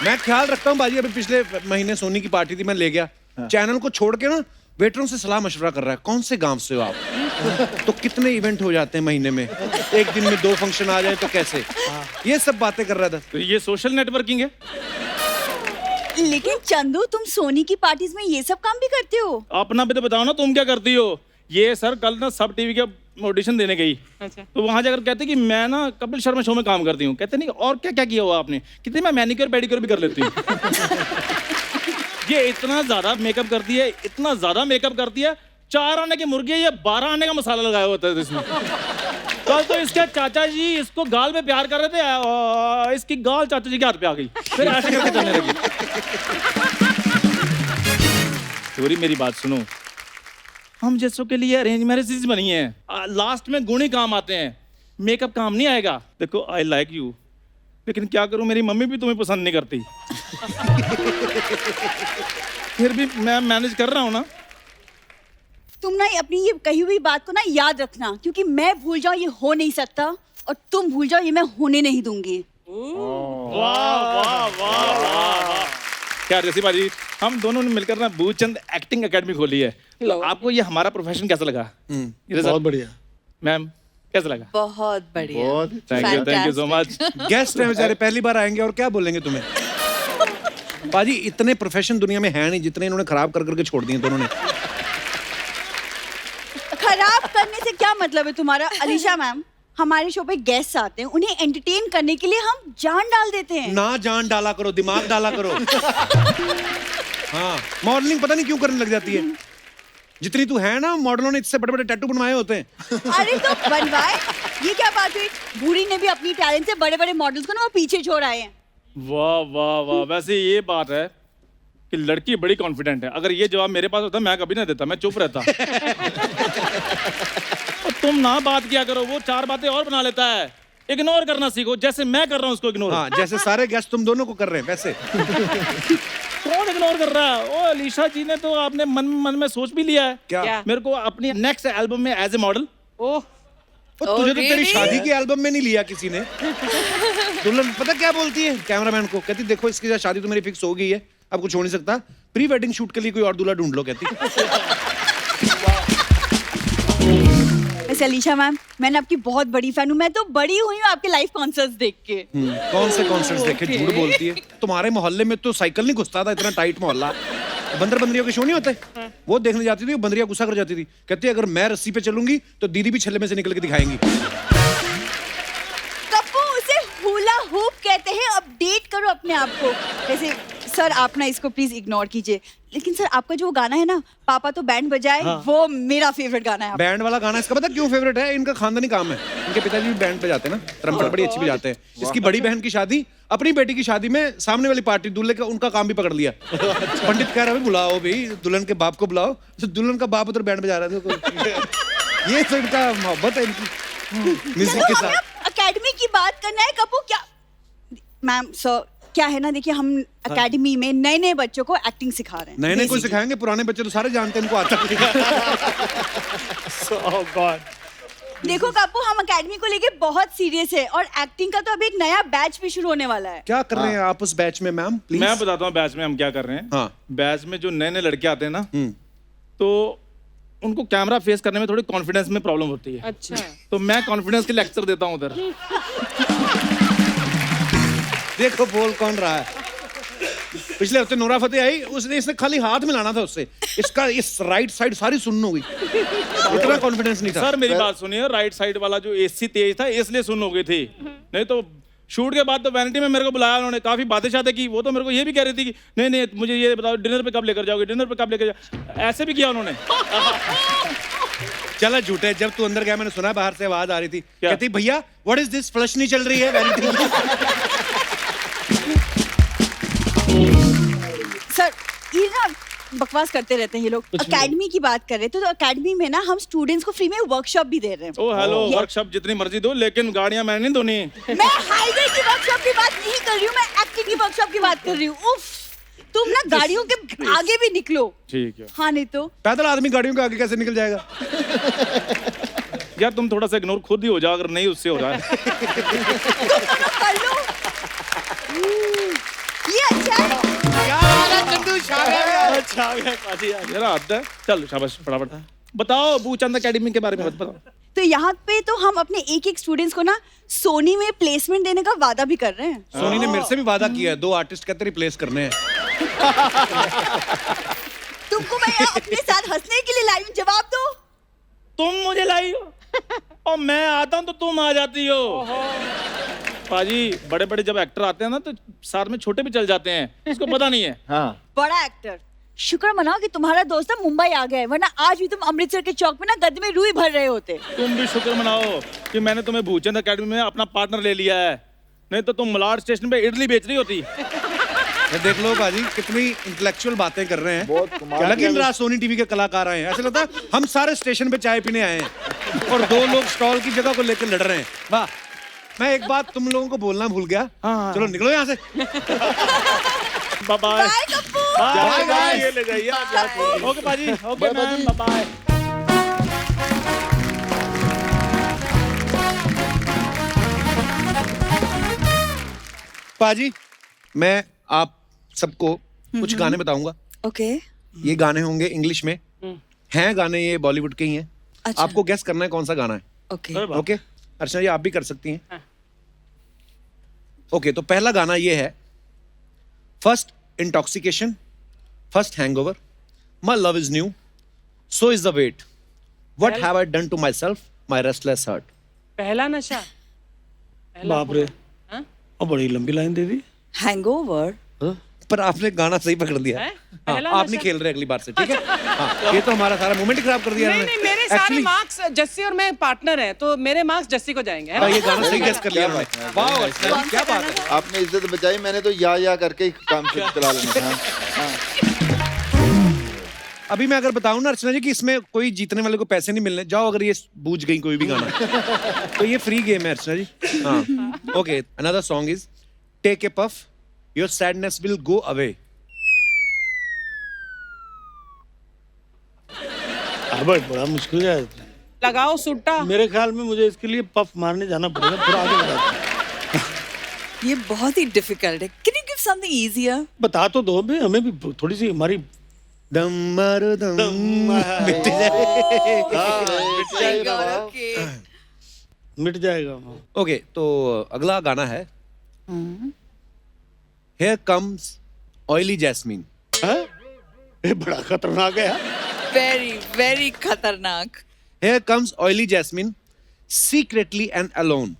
मैं ख्याल रखता हूँ बाजी। अभी पिछले महीने सोनी की पार्टी थी, मैं ले गया, चैनल को छोड़ के ना वेटरों से सलाह मशवरा कर रहा है, कौन से गांव से हो आप, तो कितने इवेंट हो जाते हैं महीने में, एक दिन में 2 फंक्शन आ जाए तो कैसे, ये सब बातें कर रहा था। तो ये सोशल नेटवर्किंग है। लेकिन चंदू, तुम सोनी की पार्टीज में ये सब काम भी करते हो? अपना भी तो बताओ ना, तुम क्या करती हो? ये सर कल ना सब टीवी के ऑडिशन देने गई, अच्छा। तो वहां जाकर कहते कि मैं ना कपिल शर्मा शो में काम करती हूँ। कहते नहीं और क्या क्या किया हुआ आपने? कितने मैं मैनिक्योर पेडिक्योर भी कर लेती हूँ। ये इतना ज्यादा मेकअप करती है, इतना ज्यादा मेकअप करती है, 4 आने की मुर्गी है, ये 12 आने का मसाला लगाया होता है इसमें। कल तो इसके चाचा जी इसको गाल में प्यार कर रहे थे, इसकी गाल चाचा जी के हाथ पे आ गई, फिर ऐसे करके करने लगी। चोरी, मेरी बात सुनो, हम जैसों के लिए अरेंज मैरिजेस बनी है, लास्ट में गुण ही काम आते हैं, मेकअप काम नहीं आएगा। देखो आई लाइक यू, लेकिन क्या करूं, मेरी मम्मी भी तुम्हें पसंद नहीं करती। फिर भी मैं मैनेज कर रहा हूं ना। तुम ना अपनी ये कही हुई बात को ना याद रखना, क्योंकि मैं भूल जाऊं ये हो नहीं सकता, और तुम भूल जाओ ये मैं होने नहीं दूंगी। वाह वाह वाह वाह। क्या जैसी बाजी, हम दोनों ने मिलकर ना भूचंद एक्टिंग एकेडमी खोली है, तो आपको ये हमारा प्रोफेशन कैसा लगा? बहुत बढ़िया मैम, कैसा लगा? बहुत बढ़िया, बहुत thank you so much. Guest हैं बेचारे, पहली बार आएंगे और क्या बोलेंगे तुम्हें। बाजी, इतने प्रोफेशन दुनिया में है नहीं जितने इन्होंने खराब कर करके छोड़ दिए दोनों ने। खराब करने से क्या मतलब है तुम्हारा? अलीशा मैम, हमारे शो पे गेस्ट आते हैं, उन्हें एंटरटेन करने के लिए हम जान डाल देते हैं। ना जान डाला करो, दिमाग डाला करो। हाँ, मॉडलिंग पता नहीं क्यों करने लग जाती है। जितनी तू है ना, मॉडलों ने इससे बड़े बड़े टैटू बनवाए होते हैं। अरे तो बनवाए, ये क्या बात हुई? भूरी ने भी अपनी टैलेंट से बड़े बड़े मॉडल्स को ना वो पीछे छोड़ आए हैं। वाह वाह वाह। वैसे ये बात है कि लड़की बड़ी कॉन्फिडेंट है, अगर ये जवाब मेरे पास होता मैं कभी ना देता, मैं चुप रहता। और तुम ना बात किया करो, वो 4 बातें और बना लेता है। इग्नोर करना सीखो, जैसे मैं कर रहा हूँ उसको इग्नोर। हाँ, जैसे सारे गेस्ट तुम दोनों को कर रहे हैं वैसे। कौन इग्नोर कर रहा है? ओ अलीशा जी ने तो आपने मन में सोच भी लिया है क्या? मेरे को अपनी नेक्स्ट एल्बम में एज ए मॉडल। ओह, तुझे तो तेरी शादी की एल्बम में नहीं लिया किसी ने। दुल्हन पता क्या बोलती है कैमरामैन को? कहती देखो इसकी शादी तो मेरी फिक्स हो गई है, अब कुछ हो नहीं सकता, प्री वेडिंग शूट के लिए कोई और दूल्हा ढूंढ लो, कहती। वैसे अलीशा मैम, मैंने आपकी बहुत बड़ी फैन हूँ, मैं तो बड़ी हुई हूँ आपके लाइव कॉन्सर्ट्स देख के। कौन से कॉन्सर्ट्स देखे? झूठ बोलती है। तुम्हारे मोहल्ले में तो साइकिल नहीं घुसता था, इतना टाइट मोहल्ला। बंदर बंदरियों के शो नहीं होते, वो देखने जाती थी, बंदरिया गुस्सा कर जाती थी, कहती अगर मैं रस्सी पे चलूंगी तो दीदी भी छल्ले में से निकल के दिखाएंगी। कप्पू, उसे हुला हूप कहते हैं, अपडेट करो अपने आप को। वैसे सर आप ना इसको प्लीज इग्नोर कीजिए, लेकिन सर आपका जो गाना है ना पापा तो बैंड बजाए, वो मेरा फेवरेट गाना है। बैंड वाला गाना इसका पता क्यों फेवरेट है? इनका खानदानी काम है। इनके पिताजी भी बैंड बजाते हैं ना, ट्रम्पेट बड़ी अच्छी बजाते हैं। इसकी बड़ी बहन की शादी, अपनी बेटी की शादी में सामने वाली पार्टी दूल्हे का उनका काम भी पकड़ लिया। पंडित कह रहा है बुलाओ भाई दुल्हन के बाप को बुलाओ, तो दुल्हन का बाप उधर बैंड बजा रहा था। ये तो इनका मोहब्बत है इनकी म्यूजिक के साथ। अकेडमी की बात करना है कपूर क्या मैम सर, क्या है ना देखिए हम एकेडमी में नए नए बच्चों को एक्टिंग सिखा रहे हैं। नए नए को सिखाएंगे, पुराने बच्चे तो सारे जानते हैं, इनको आता है। देखो कपूर हम एकेडमी को लेके बहुत सीरियस है और एक्टिंग का तो अभी एक नया बैच भी शुरू होने वाला है। क्या कर रहे हैं आप उस बैच में मैम प्लीज? मैं बताता हूँ बैच में हम क्या कर रहे हैं। हाँ। बैच में जो नए नए लड़के आते हैं ना, तो उनको कैमरा फेस करने में थोड़ी कॉन्फिडेंस में प्रॉब्लम होती है। अच्छा। तो मैं कॉन्फिडेंस के लेक्चर देता हूँ उधर। देखो बोल कौन रहा है। पिछले हफ्ते नोरा फतेही आई, उसने इसने खाली हाथ मिलाना था उससे, इसका इस राइट साइड सारी सुन्न हो गई, इतना कॉन्फिडेंस नहीं था। सर मेरी बात सुनिए, राइट साइड वाला जो एसी तेज था इसलिए सुन हो गई थी, नहीं तो शूट के बाद तो वैनिटी में मेरे को बुलाया उन्होंने, काफी बातें शातें की। वो तो मेरे को ये भी कह रही थी कि नहीं नहीं मुझे ये बताओ डिनर पे कब लेकर जाओगे, डिनर पे कब लेकर जाओ, ऐसे भी किया उन्होंने। चला झूठे, जब तू अंदर गया मैंने सुना बाहर से आवाज आ रही थी, कहती भैया व्हाट इज दिस, फ्लश नहीं चल रही है वैनिटी। सर ये ना बकवास करते रहते हैं ये लोग। एकेडमी की बात कर रहे थे तो एकेडमी में ना हम स्टूडेंट्स को फ्री में वर्कशॉप भी दे रहे हैं। ओ हेलो, वर्कशॉप जितनी मर्जी दो लेकिन गाड़ियां मैंने नहीं धोनी। मैं हाईवे की वर्कशॉप की बात नहीं कर रही हूँ, मैं एक्टिंग की वर्कशॉप की बात कर रही हूँ। उफ, तुम ना गाड़ियों के आगे भी निकलो। ठीक है। हाँ नहीं तो पैदल आदमी गाड़ियों के आगे कैसे निकल जाएगा? यार तुम थोड़ा सा इग्नोर खुद ही हो जाओ, अगर नहीं उससे हो रहा है। कर लो। ये अच्छा है। मेरा हद है। चल शाबाश, फटाफट बताओ भूचंद एकेडमी के बारे में बताओ। तो यहाँ पे तो हम अपने एक एक स्टूडेंट्स को ना सोनी में प्लेसमेंट देने का वादा भी कर रहे हैं। सोनी ने मेरे से भी वादा किया है, 2 आर्टिस्ट कहते रिप्लेस करने हैं। तुमको मैं यहाँ अपने साथ हंसने के लिए लाई हूँ, जवाब दो। तुम मुझे लाई हो और मैं आता हूँ तो तुम आ जाती हो। पाजी बड़े बड़े जब एक्टर आते हैं ना तो साथ में छोटे भी चल जाते हैं, इसको पता नहीं है। हाँ बड़ा एक्टर, शुक्र मनाओ कि तुम्हारा दोस्त ना मुंबई आ गया है, वरना आज भी तुम अमृतसर के चौक में ना गद्दे में रूई भर रहे होते। तुम भी शुक्र मनाओ कि मैंने तुम्हें भूचंद एकेडमी में अपना पार्टनर ले लिया है, नहीं तो तुम मलाड स्टेशन पे इडली बेच रही होती। ये देख लो बाजी कितनी इंटेलेक्चुअल बातें कर रहे हैं। बहुत कमाल लेकिन रात सोनी टीवी के कलाकार आए हैं, ऐसा लगता है हम सारे स्टेशन पे चाय पीने आए हैं और 2 लोग स्टॉल की जगह को लेकर लड़ रहे हैं। वाह, मैं एक बात तुम लोगों को बोलना भूल गया। चलो निकलो यहाँ से। Bye bye bye Kapoor. Bye bye, ये ले जाइए आप। ओके बाजी, ओके मैम, बाय। पाजी मैं आप सबको कुछ गाने बताऊंगा। ओके। ये गाने होंगे इंग्लिश में, हैं गाने ये बॉलीवुड के ही हैं। अच्छा। आपको गेस करना है कौन सा गाना है। ओके। ओके अर्चना जी आप भी कर सकती हैं। ओके तो पहला गाना ये है, first intoxication, first hangover, my love is new, so is the wait, what have I done to myself, my restless heart. पहला नशा। पहला बाप रे, हाँ? और बड़ी लंबी लाइन दे दी। हैंगओवर। पर आपने गाना सही पकड़ लिया। हैं? हाँ, पहला आप नशा? नहीं खेल रहे अगली बार से, ठीक है? हाँ, ये तो हमारा सारा मोमेंट खराब कर दिया नहीं इन्होंने। नहीं, मेरे सारे Actually, मार्क्स जस्सी और मैं पार्टनर हैं, तो मेरे मार्क्स जस्सी को जाएंगे, है हाँ, ना? ये गाना सही गेस कर लिया क्या उन्होंने। बात है। वाह अर्चना जी, क्या बात है। आपने इज्जत बचाई, मैंने तो या करके ही काम चला लेना था। अभी मैं अगर बताऊं ना अर्चना जी कि इसमें कोई जीतने वाले को पैसे नहीं मिलने, जाओ अगर ये बूझ गई कोई भी गाना तो ये फ्री गेम है अर्चना जी। हाँ okay, another song is take a puff, your sadness will go away. अबे बड़ा मुश्किल है। लगाओ सुट्टा। मेरे ख्याल में मुझे इसके लिए पफ मारने जाना पड़ेगा। थोड़ा आगे बता। ये बहुत ही डिफिकल्ट है। Can you give something easier? बता तो दो बे, हमें भी थोड़ी सी हमारी दम मारो दम मिट जाए। मिट जाएगा। ओके तो अगला गाना है, हियर कम्स ऑयली जैस्मीन। हाँ? ये बड़ा खतरनाक है यार। वेरी वेरी खतरनाक। Here comes oily jasmine, secretly and alone,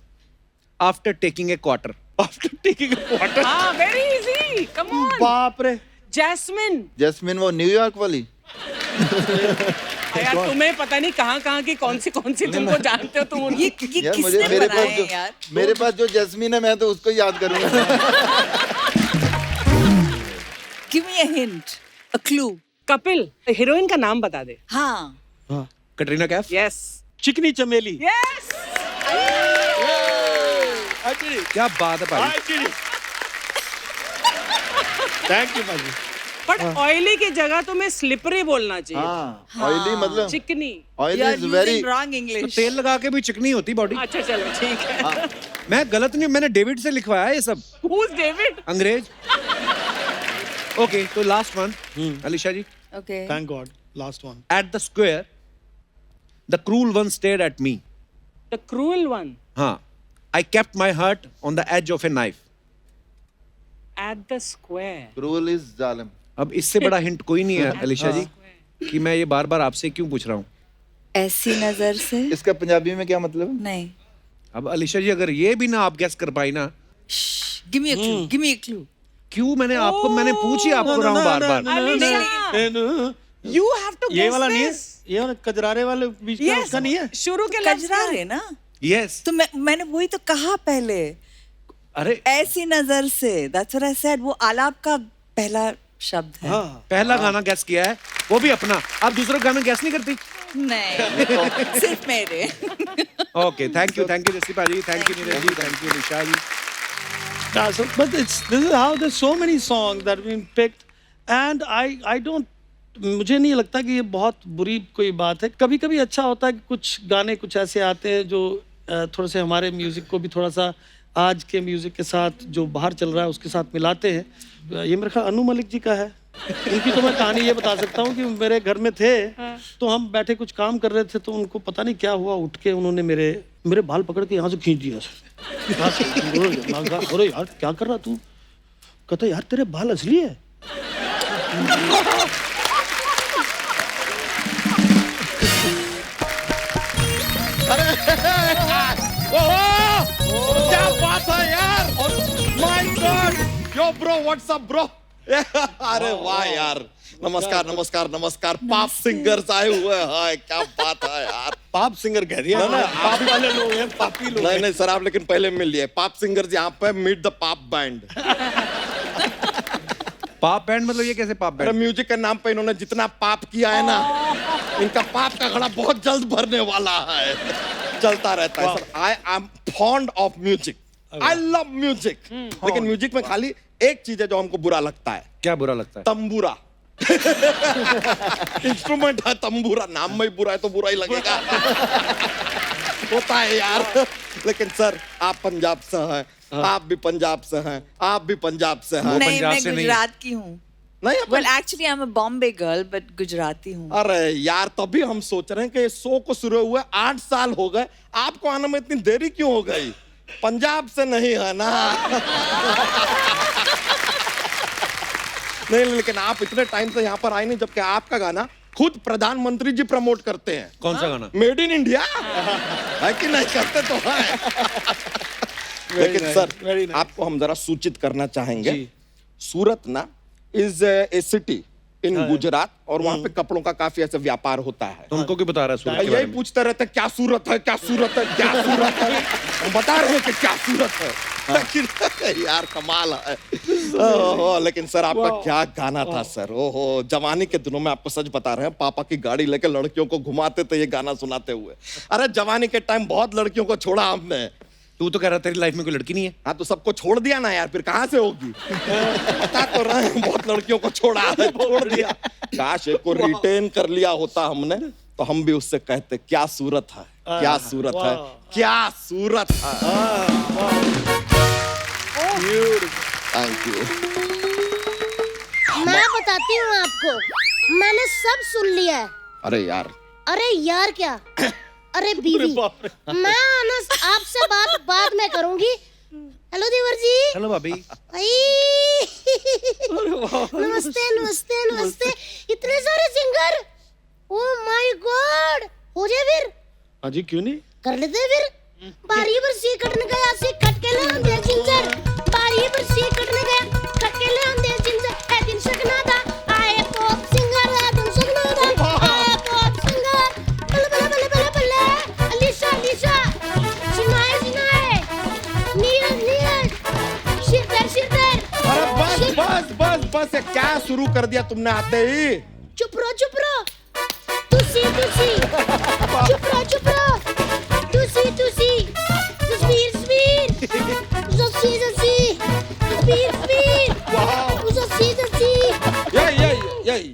after taking a quarter. After taking a quarter. हाँ, very easy. Oily, come on. बाप रे। जैस्मिन। जैस्मिन वो न्यूयॉर्क वाली। यार तुम्हें पता नहीं कहाँ की कौन सी तुमको जानते हो तुम। ये यार मुझे किसने मेरे बनाया पास है यार? मेरे पास जो जैस्मिन है मैं तो उसको याद करूंगा। Give me a hint, a clue. Kapil, heroine का नाम बता दे। हाँ. कटरीना कैफ। यस चिकनी चमेली। यस। क्या बात है भाई। थैंक यू भाजी। बट ऑयली की जगह तुम्हें स्लिपरी बोलना चाहिए। हाँ, ऑयली मतलब चिकनी। Oily You are is using very wrong तो English. तेल लगा के भी चिकनी होती बॉडी। अच्छा चलो ठीक है। मैं गलत नहीं, मैंने डेविड से लिखवाया ये सब, Who's David? अंग्रेज। ओके, तो last one, Alisha ji. Okay. Thank God, last one. At the square, the cruel one stared at me. The cruel one. हाँ, I kept my heart on the edge of a knife. At the square. Cruel is जालिम। अब इससे बड़ा hint कोई नहीं है अलीशा जी कि मैं ये बार बार आपसे क्यों पूछ रहा हूँ। ऐसी नजर से इसका पंजाबी में क्या मतलब है? नहीं. अब अलीशा जी अगर ये भी ना आप गेस कर पाई ना, Shh, give me a clue. Give me a clue. क्यों मैंने पूछी आपको रहा हूँ बार बार। You have to guess ये वाला नहीं है, this. ये वाला कजरारे वाले बीच में Yes. उसका नहीं है। शुरू के लफ्ज कजरा रहे ना? यस, तो मैंने वही तो कहा पहले. अरे ऐसी नजर से. That's what I said. वो आलाप का पहला शब्द है. हाँ। पहला गाना गैस किया है, वो भी अपना। आप दूसरा गाना गैस नहीं करती। नहीं. सिर्फ मेरे. Okay, thank you Jassi bhaji, thank you Neeraj ji, thank you Alisha ji. Yeah, so, but this is how there's so many songs that have been picked, and I don't, मुझे नहीं लगता कि ये बहुत बुरी कोई बात है। कभी कभी अच्छा होता है कि कुछ गाने कुछ ऐसे आते हैं जो थोड़ा से हमारे म्यूजिक को भी थोड़ा सा आज के म्यूजिक के साथ जो बाहर चल रहा है उसके साथ मिलाते हैं। ये मेरे ख्याल अनु मलिक जी का है। उनकी तो मैं कहानी ये बता सकता हूँ कि मेरे घर में थे तो हम बैठे कुछ काम कर रहे थे तो उनको पता नहीं क्या हुआ, उठ के उन्होंने मेरे बाल पकड़ के यहाँ से खींच दिया। अरे यार क्या कर रहा तू? कहता यार तेरे बाल असली है। क्या बात है यार, my God, yo bro what's up bro. अरे वाह यार, नमस्कार नमस्कार नमस्कार। पाप सिंगर्स आए हुए हैं, क्या बात है यार। पाप सिंगर कह दिया ना, पाप वाले लोग हैं, पापी लोग नहीं नहीं सर, आप लेकिन पहले मिल लिए। पाप सिंगर्स यहाँ पे मीट द पाप बैंड। पाप बैंड मतलब ये कैसे पाप अरे बैंड? म्यूजिक के नाम पे इन्होंने जितना पाप किया है ना, इनका पाप का घड़ा बहुत जल्द भरने वाला है। चलता रहता है sir. I am fond of music, I love music. लेकिन म्यूजिक में खाली एक चीज है जो हमको बुरा लगता है। क्या बुरा लगता है? तंबूरा। इंस्ट्रूमेंट है तंबूरा, नाम में ही बुरा है तो बुरा ही लगेगा। होता है यार। लेकिन सर आप पंजाब से हैं, आप भी पंजाब से हैं, आप भी पंजाब से हैं। नहीं, पंजाब मैं से नहीं। गुजरात की हूँ. नहीं अपन- Well, actually, I'm a Bombay girl, but Gujarati हूँ. अरे यार तभी हम सोच रहे हैं कि इस शो को शुरू हुए 8 साल हो गए, आपको आने में इतनी देरी क्यों हो गई? पंजाब से नहीं है ना। नहीं लेकिन आप इतने टाइम से यहाँ पर आए नहीं, जबकि आपका गाना खुद प्रधानमंत्री जी प्रमोट करते हैं। कौन सा गाना? मेड इन इंडिया है कि नहीं? करते तो है। लेकिन सर आपको हम जरा सूचित करना चाहेंगे, सूरत ना is a city in Gujarat और वहाँ पे कपड़ों का काफी ऐसा व्यापार होता है। तुमको क्यों बता रहा है सूरत के बारे यही में? पूछते रहते हैं, क्या सूरत है, क्या सूरत है, क्या सूरत है। हम बता रहे हैं कि क्या सूरत है। लेकिन यार कमाल है। ओहो, लेकिन सर आपका क्या गाना था सर। ओहो, जवानी के दिनों में आपको सच बता रहे हैं, पापा की गाड़ी लेके लड़कियों को घुमाते थे ये गाना सुनाते हुए। अरे जवानी के टाइम बहुत लड़कियों को छोड़ा हमने। तू तो कह रहा तेरी लाइफ में कोई लड़की नहीं है। हाँ तो सबको छोड़ दिया ना यार, फिर कहाँ से होगी? बता तो रहे हैं, बहुत लड़कियों को छोड़ा है, छोड़ दिया। काश एक को रिटेन कर लिया होता हमने तो हम भी उससे कहते क्या सूरत है, क्या सूरत है, क्या सूरत है। Thank you. मैं बताती हूँ आपको, मैंने सब सुन लिया है। अरे यार, अरे यार क्या, अरे बीवी, मैं अनस आपसे बात बाद में करूंगी। हेलो देवर जी। हेलो भाभी। नमस्ते नमस्ते नमस्ते। इतने सारे सिंगर, ओह माय गॉड। हो जाए फिर? हाँ जी, क्यों नहीं कर लेते हैं फिर। बारी पर सी कटने गया, सी कट के ले हम सिंगर। बारी पर सी कटने गया, कट के ले ऊपर से क्या शुरू कर दिया तुमने आते ही? चुप रहो तुसी चुप रहो तुसी जसवीर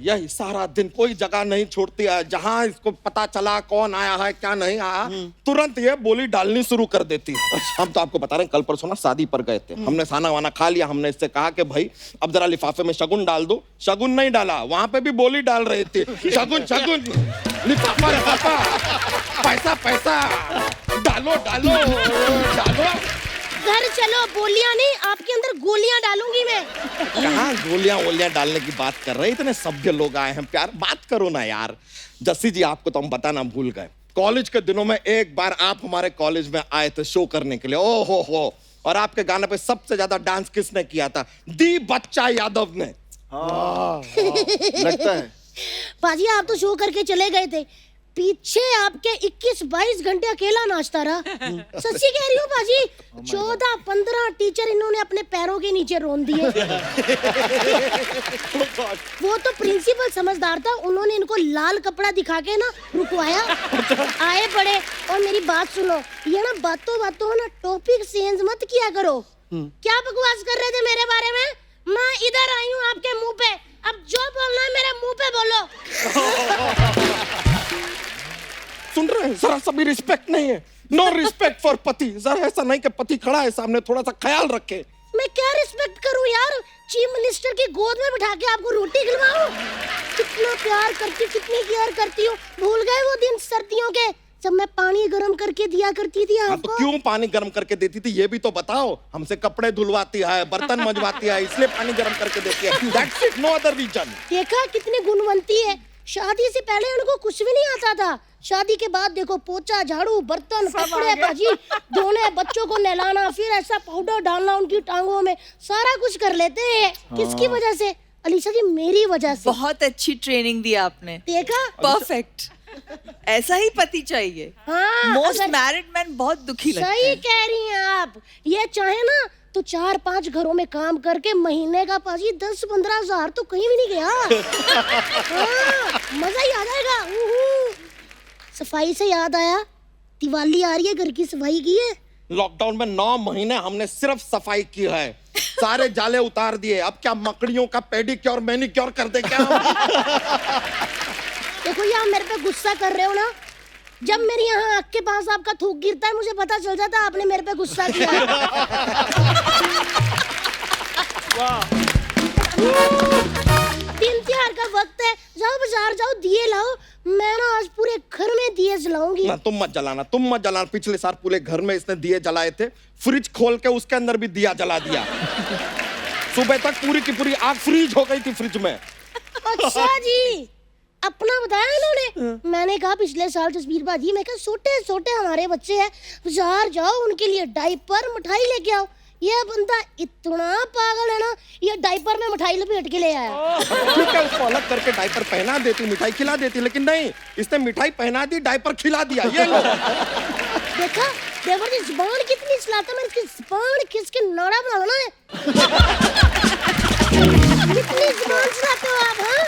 यही सारा दिन कोई जगह नहीं छोड़ती है, जहाँ इसको पता चला कौन आया है क्या नहीं आया, तुरंत ये बोली डालनी शुरू कर देती है। हम तो आपको बता रहे हैं, कल परसों ना शादी पर गए थे, हमने खाना वाना खा लिया, हमने इससे कहा कि भाई अब जरा लिफाफे में शगुन डाल दो, शगुन नहीं डाला, वहां पे भी बोली डाल रही थी, शगुन लिफाफा पैसा डालो घर चलो, बोलियां नहीं, आपके अंदर गोलियां डालूंगी मैं। कहाँ गोलियां डालने की बात कर रहे हैं, इतने सभ्य लोग आए हैं, प्यार बात करो ना यार। जस्सी जी आपको तो हम बताना भूल गए, कॉलेज के दिनों में एक बार आप हमारे कॉलेज में आए थे शो करने के लिए, ओ हो, और आपके गाने पे सबसे ज्यादा डांस किसने किया था? दी बच्चा यादव ने। लगता है पाजी आप तो शो करके चले गए थे, पीछे आपके 21-22 घंटे अकेला नाचता रहा। सच्ची कह रही हूँ पाजी, 14-15 टीचर इन्होंने अपने पैरों के नीचे रोन दिए। वो तो प्रिंसिपल समझदार था, उन्होंने इनको लाल कपड़ा दिखा के ना रुकवाया। आए बड़े, और मेरी बात सुनो, ये ना बातों ना टॉपिक चेंज मत किया करो। क्या बकवास कर रहे थे मेरे बारे में? मैं इधर आई हूँ आपके मुंह पे, अब जो बोलना है मेरे मुंह पे बोलो। सुन रहे हैं, जरा सा भी रिस्पेक्ट नहीं है, नो रिस्पेक्ट फॉर पति। जरा ऐसा नहीं कि पति खड़ा है सामने, थोड़ा सा ख्याल रखे। मैं क्या रिस्पेक्ट करूं यार, चीफ मिनिस्टर की गोद में बिठा के आपको रोटी खिलवाऊं? कितना प्यार करती, कितनी केयर करती हूँ। भूल गए वो दिन सर्दियों के जब मैं पानी गर्म करके दिया करती थी आपको? तो क्यों पानी गर्म करके देती थी ये भी तो बताओ। हमसे कपड़े धुलवाती है, बर्तन मंजवाती है, इसलिए पानी गर्म करके देती है। That's it, no other reason। देखा कितनी गुणवंती है। शादी से पहले उनको कुछ भी नहीं आता था, शादी के बाद देखो पोछा, झाड़ू, बर्तन, कपड़े भाजी धोने, बच्चों को नहलाना, फिर ऐसा पाउडर डालना उनकी टांगों में, सारा कुछ कर लेते हैं। किसकी वजह से? अलीशा जी मेरी वजह से। बहुत अच्छी ट्रेनिंग दी आपने। देखा, परफेक्ट। ऐसा ही पति चाहिए। हाँ, मोस्ट मैरिड मैन बहुत दुखी लगते हैं। सही कह रही हैं आप। ये चाहे ना तो 4-5 घरों में काम करके महीने का पाजी 10-15 हजार तो कहीं भी नहीं गया। हाँ, मजा ही आ जाएगा। सफाई से याद आया, दिवाली आ रही है, घर की सफाई की है? लॉकडाउन में 9 महीने हमने सिर्फ सफाई की है, सारे जाले उतार दिए। अब क्या मकड़ियों का पेडिक्योर मैनिक्योर कर दे क्या? देखो ये आप मेरे पे गुस्सा कर रहे हो ना, जब मेरी यहाँ आँख के पास आपका थूक गिरता है मुझे पता चल जाता है आपने मेरे पे गुस्सा किया। दिन त्योहार का वक्त है, जाओ बाजार जाओ, दिए लाओ। मैं ना आज पूरे घर में दिए जलाऊंगी। ना तुम मत जलाना। पिछले साल पूरे घर में इसने दिए जलाए थे, फ्रिज खोल के उसके अंदर भी दिया जला दिया। सुबह तक पूरी की पूरी आग फ्रीज हो गई थी फ्रिज में। अच्छा जी, अपना बताया इन्होंने। मैंने कहा पिछले साल जसबीर बाजी, मैं कहा छोटे हमारे बच्चे हैं, बाजार जाओ उनके लिए डायपर मिठाई लेके आओ। ये बंदा इतना पागल है ना, ये डायपर में मिठाई लपेट के ले आया। ठीक है, उसको अलग करके डायपर पहना देती, मिठाई खिला देती, लेकिन नहीं, इसने मिठाई पहना दी, डायपर खिला दिया। ये लो। देखा देवर जी जुबान कितनी चलाता, मैं इसकी जुबान किसके नाड़ा बनाना है। कितनी जुबान चलाते हो आप? हाँ,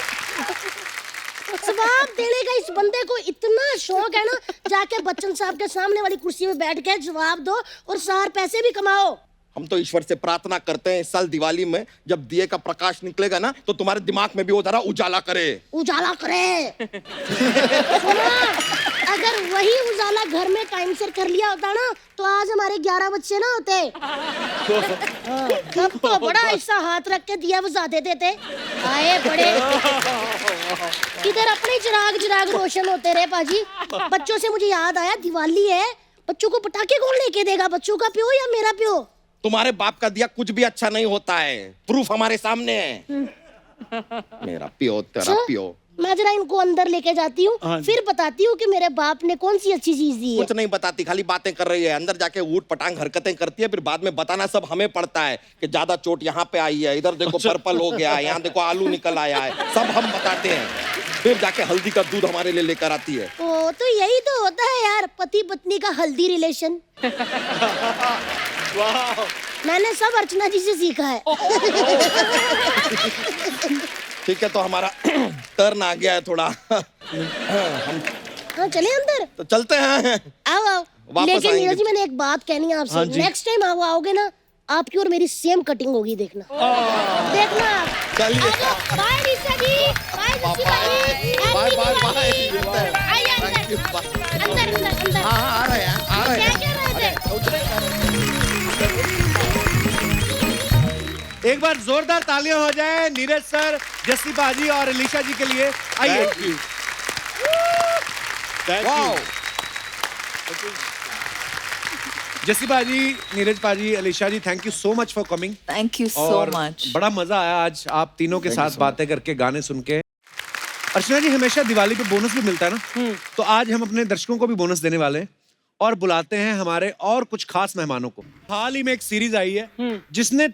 जवाब देने का इस बंदे को इतना शौक है ना, जाके बच्चन साहब के सामने वाली कुर्सी में बैठ के जवाब दो और 4 पैसे भी कमाओ। हम तो ईश्वर से प्रार्थना करते हैं इस साल दिवाली में जब दिए का प्रकाश निकलेगा ना, तो तुम्हारे दिमाग में भी वो जरा उजाला करे। सुना, अगर वही उजाला घर में टाइम से कर लिया होता ना, तो आज हमारे 11 बच्चे ना होते। तब तो बड़ा ऐसा हाथ रख के दिया बुझा देते थे। आए बड़े, इधर अपने चिराग रोशन होते रहे पाजी। बच्चों से मुझे याद आया, दिवाली है, बच्चों को पटाखे कौन लेके देगा? बच्चों का प्यो या मेरा प्यो? तुम्हारे बाप का दिया कुछ भी अच्छा नहीं होता है, प्रूफ हमारे सामने है। मेरा प्यो, तेरा प्यो। मैं जरा इनको अंदर लेके जाती हूँ, फिर बताती हूँ कि मेरे बाप ने कौन सी अच्छी चीज दी है। कुछ नहीं बताती, खाली बातें कर रही है। अंदर जाके ऊट पटांग हरकतें करती है, फिर बाद में बताना सब हमें पड़ता है कि ज्यादा चोट यहाँ पे आई है, इधर देखो पर्पल हो गया, यहाँ देखो आलू निकल आया है, सब हम बताते हैं। फिर जाके हल्दी का दूध हमारे लिए लेकर आती है। ओ, तो यही तो होता है यार, पति पत्नी का हल्दी रिलेशन। मैंने सब अर्चना जी से सीखा है। ठीक है, तो हमारा टर्न आ गया है थोड़ा। हाँ चले अंदर, तो चलते हैं। आओ आओ। वापस लेकिन आएंगे। नीरज जी मैंने एक बात कहनी है आपसे, नेक्स्ट टाइम आप आओगे ना, आपकी और मेरी सेम कटिंग होगी, देखना। देखना आप। चलिए। आ जाओ। बाय ऋषा जी, बाय ऋषि भाई, बाय बाय बाय। आइए अंदर अंदर अंदर अंदर। हाँ आ रहे हैं, आ रहे क्या हैं। कह रहे थे? एक बार जोरदार तालियां हो जाए नीरज सर, जस्सी बाजी और अलीशा जी के लिए। आइए। वाओ। जस्सी बाजी, नीरज पाजी, Alisha ji, thank you so much for coming. Thank you so और much. बड़ा मजा आया आज आप तीनों के साथ बातें करके, गाने सुन के। अर्चना जी, हमेशा दिवाली पे बोनस भी मिलता है ना, तो आज हम अपने दर्शकों को भी बोनस देने वाले हैं और बुलाते हैं हमारे और कुछ खास मेहमानों को। हाल ही में एक सीरीज आई है जिसने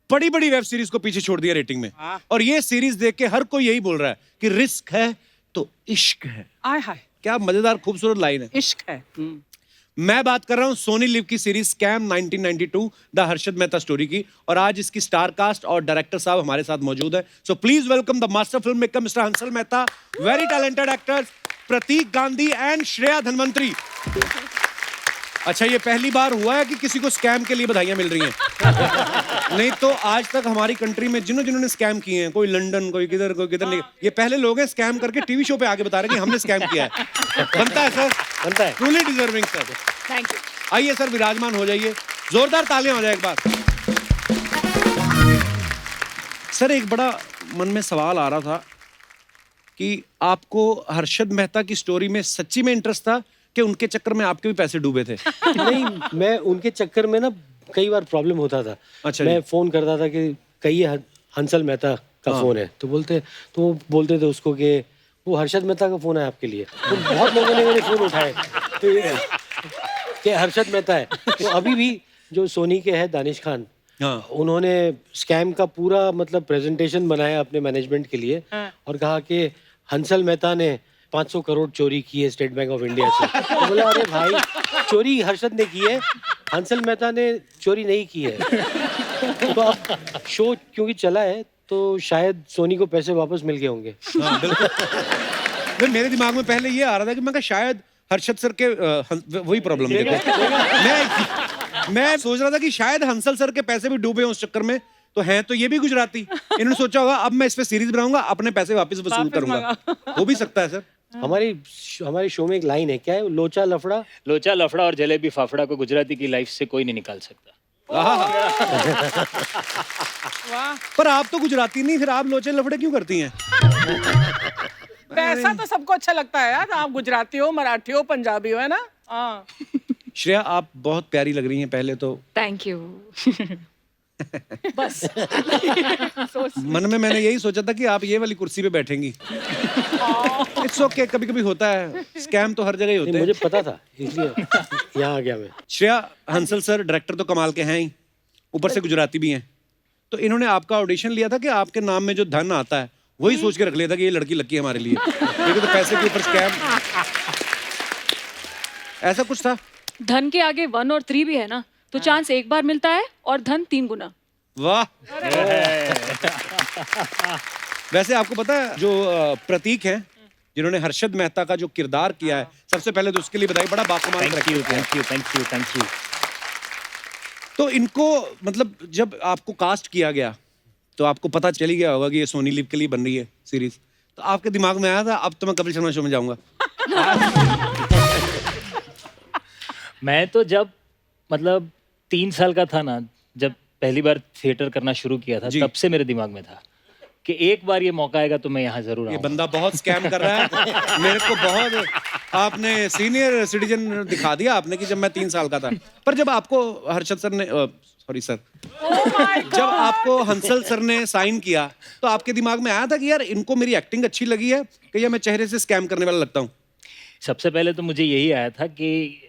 बड़ी बड़ी वेब सीरीज को पीछे छोड़ दिया रेटिंग में, और ये सीरीज देख के हर कोई यही बोल रहा है कि रिस्क है तो इश्क है। आय हाय, क्या मजेदार खूबसूरत लाइन है। इश्क है। मैं बात कर रहा हूं सोनी लिव की series scam 1992 the Harshad Mehta story की, और आज इसकी स्टार कास्ट और डायरेक्टर साहब हमारे साथ मौजूद है। So please welcome the master film maker mister Hansal Mehta, very talented actors Prateek Gandhi and Shreya Dhanvantary. अच्छा, ये पहली बार हुआ है कि किसी को स्कैम के लिए बधाइयां मिल रही हैं। नहीं तो आज तक हमारी कंट्री में जिन्होंने स्कैम किए हैं, कोई लंदन, कोई किधर नहीं, ये पहले लोग हैं स्कैम करके टीवी शो पे आके बता रहे हैं कि हमने स्कैम किया है। बनता है सर, बनता है। Truly deserving sir. Thank you. आइए सर, विराजमान हो जाइए। जोरदार तालियां हो जाए एक बार। सर, एक बड़ा मन में सवाल आ रहा था कि आपको हर्षद मेहता की स्टोरी में सच्ची में इंटरेस्ट था कि उनके चक्कर में आपके भी पैसे डूबे थे? नहीं, मैं उनके चक्कर में ना कई बार प्रॉब्लम होता था। अच्छा मैं जी। फोन करता था कि कहिए हंसल मेहता का फोन है, तो वो बोलते थे उसको कि वो हर्षद मेहता का फोन है आपके लिए। तो बहुत लोगों ने मेरे फोन उठाए कि हर्षद मेहता है। तो अभी भी जो सोनी के हैं दानिश खान, उन्होंने स्कैम का पूरा मतलब प्रेजेंटेशन बनाया अपने मैनेजमेंट के लिए और कहा कि हंसल मेहता ने 500 करोड़ चोरी की है स्टेट बैंक ऑफ इंडिया से। तो बोला, अरे भाई, चोरी हर्षद ने की है, हंसल मेहता ने चोरी नहीं की है। तो अब शो क्योंकि चला है तो शायद सोनी को पैसे वापस मिल गए होंगे। हाँ, बिल्कुल। मेरे दिमाग में पहले ये आ रहा था कि मैं कहा शायद हर्षद सर के वही प्रॉब्लम मैं सोच रहा था कि शायद हंसल सर के पैसे भी डूबे उस चक्कर में, तो हैं तो ये भी गुजराती। इन्होंने सोचा होगा अब मैं इस पे सीरीज बनाऊंगा, अपने पैसे वापस वसूल करूंगा। हो भी सकता है सर। हमारे शो में एक लाइन है, क्या है, लोचा लफड़ा और जलेबी फाफड़ा को गुजराती की लाइफ से कोई नहीं निकाल सकता। पर आप तो गुजराती नहीं, फिर आप लोचे लफड़े क्यों करती हैं? पैसा तो सबको अच्छा लगता है यार, आप गुजराती हो, मराठी हो, पंजाबी हो, है ना? हाँ। श्रेया, आप बहुत प्यारी लग रही हैं पहले तो। Thank you. बस मन में मैंने यही सोचा था कि आप ये वाली कुर्सी पे बैठेंगी। इट्स ओके, कभी कभी होता है, स्कैम तो हर जगह ही होते हैं। मुझे पता था, इसलिए यहाँ आ गया मैं। श्रेया, हंसल सर डायरेक्टर तो कमाल के हैं ही, ऊपर से गुजराती भी हैं, तो इन्होंने आपका ऑडिशन लिया था कि आपके नाम में जो धन आता है वही सोच के रख लिया था कि ये लड़की लकी है हमारे लिए, लेकिन तो पैसे के ऊपर स्कैम, ऐसा कुछ था? धन के आगे 1 और 3 भी है ना, तो चांस एक बार मिलता है और धन 3 गुना। वाह। वैसे आपको पता है जो प्रतीक हैं जिन्होंने हर्षद मेहता का जो किरदार किया है, सबसे पहले तो उसके लिए बधाई, बड़ा बाकमाल। Thank you. तो इनको मतलब जब आपको कास्ट किया गया तो आपको पता चल ही गया होगा कि ये सोनी लिव के लिए बन रही है सीरीज, तो आपके दिमाग में आया था अब तो मैं कपिल शर्मा शो में जाऊंगा? मैं तो जब मतलब 3 साल का था ना, जब पहली बार थिएटर करना शुरू किया था, तब से मेरे दिमाग में था कि एक बार ये मौका आएगा तो मैं यहाँ जरूर आऊंगा। ये बंदा बहुत स्कैम कर रहा है। मेरे को बहुत आपने सीनियर सिटीजन दिखा दिया आपने कि जब मैं 3 साल का था। पर जब आपको हर्षद सर ने सॉरी सर जब आपको हंसल सर ने साइन किया तो आपके दिमाग में आया था कि यार इनको मेरी एक्टिंग अच्छी लगी है कि या मैं चेहरे से स्कैम करने वाला लगता हूँ? सबसे पहले तो मुझे यही आया था कि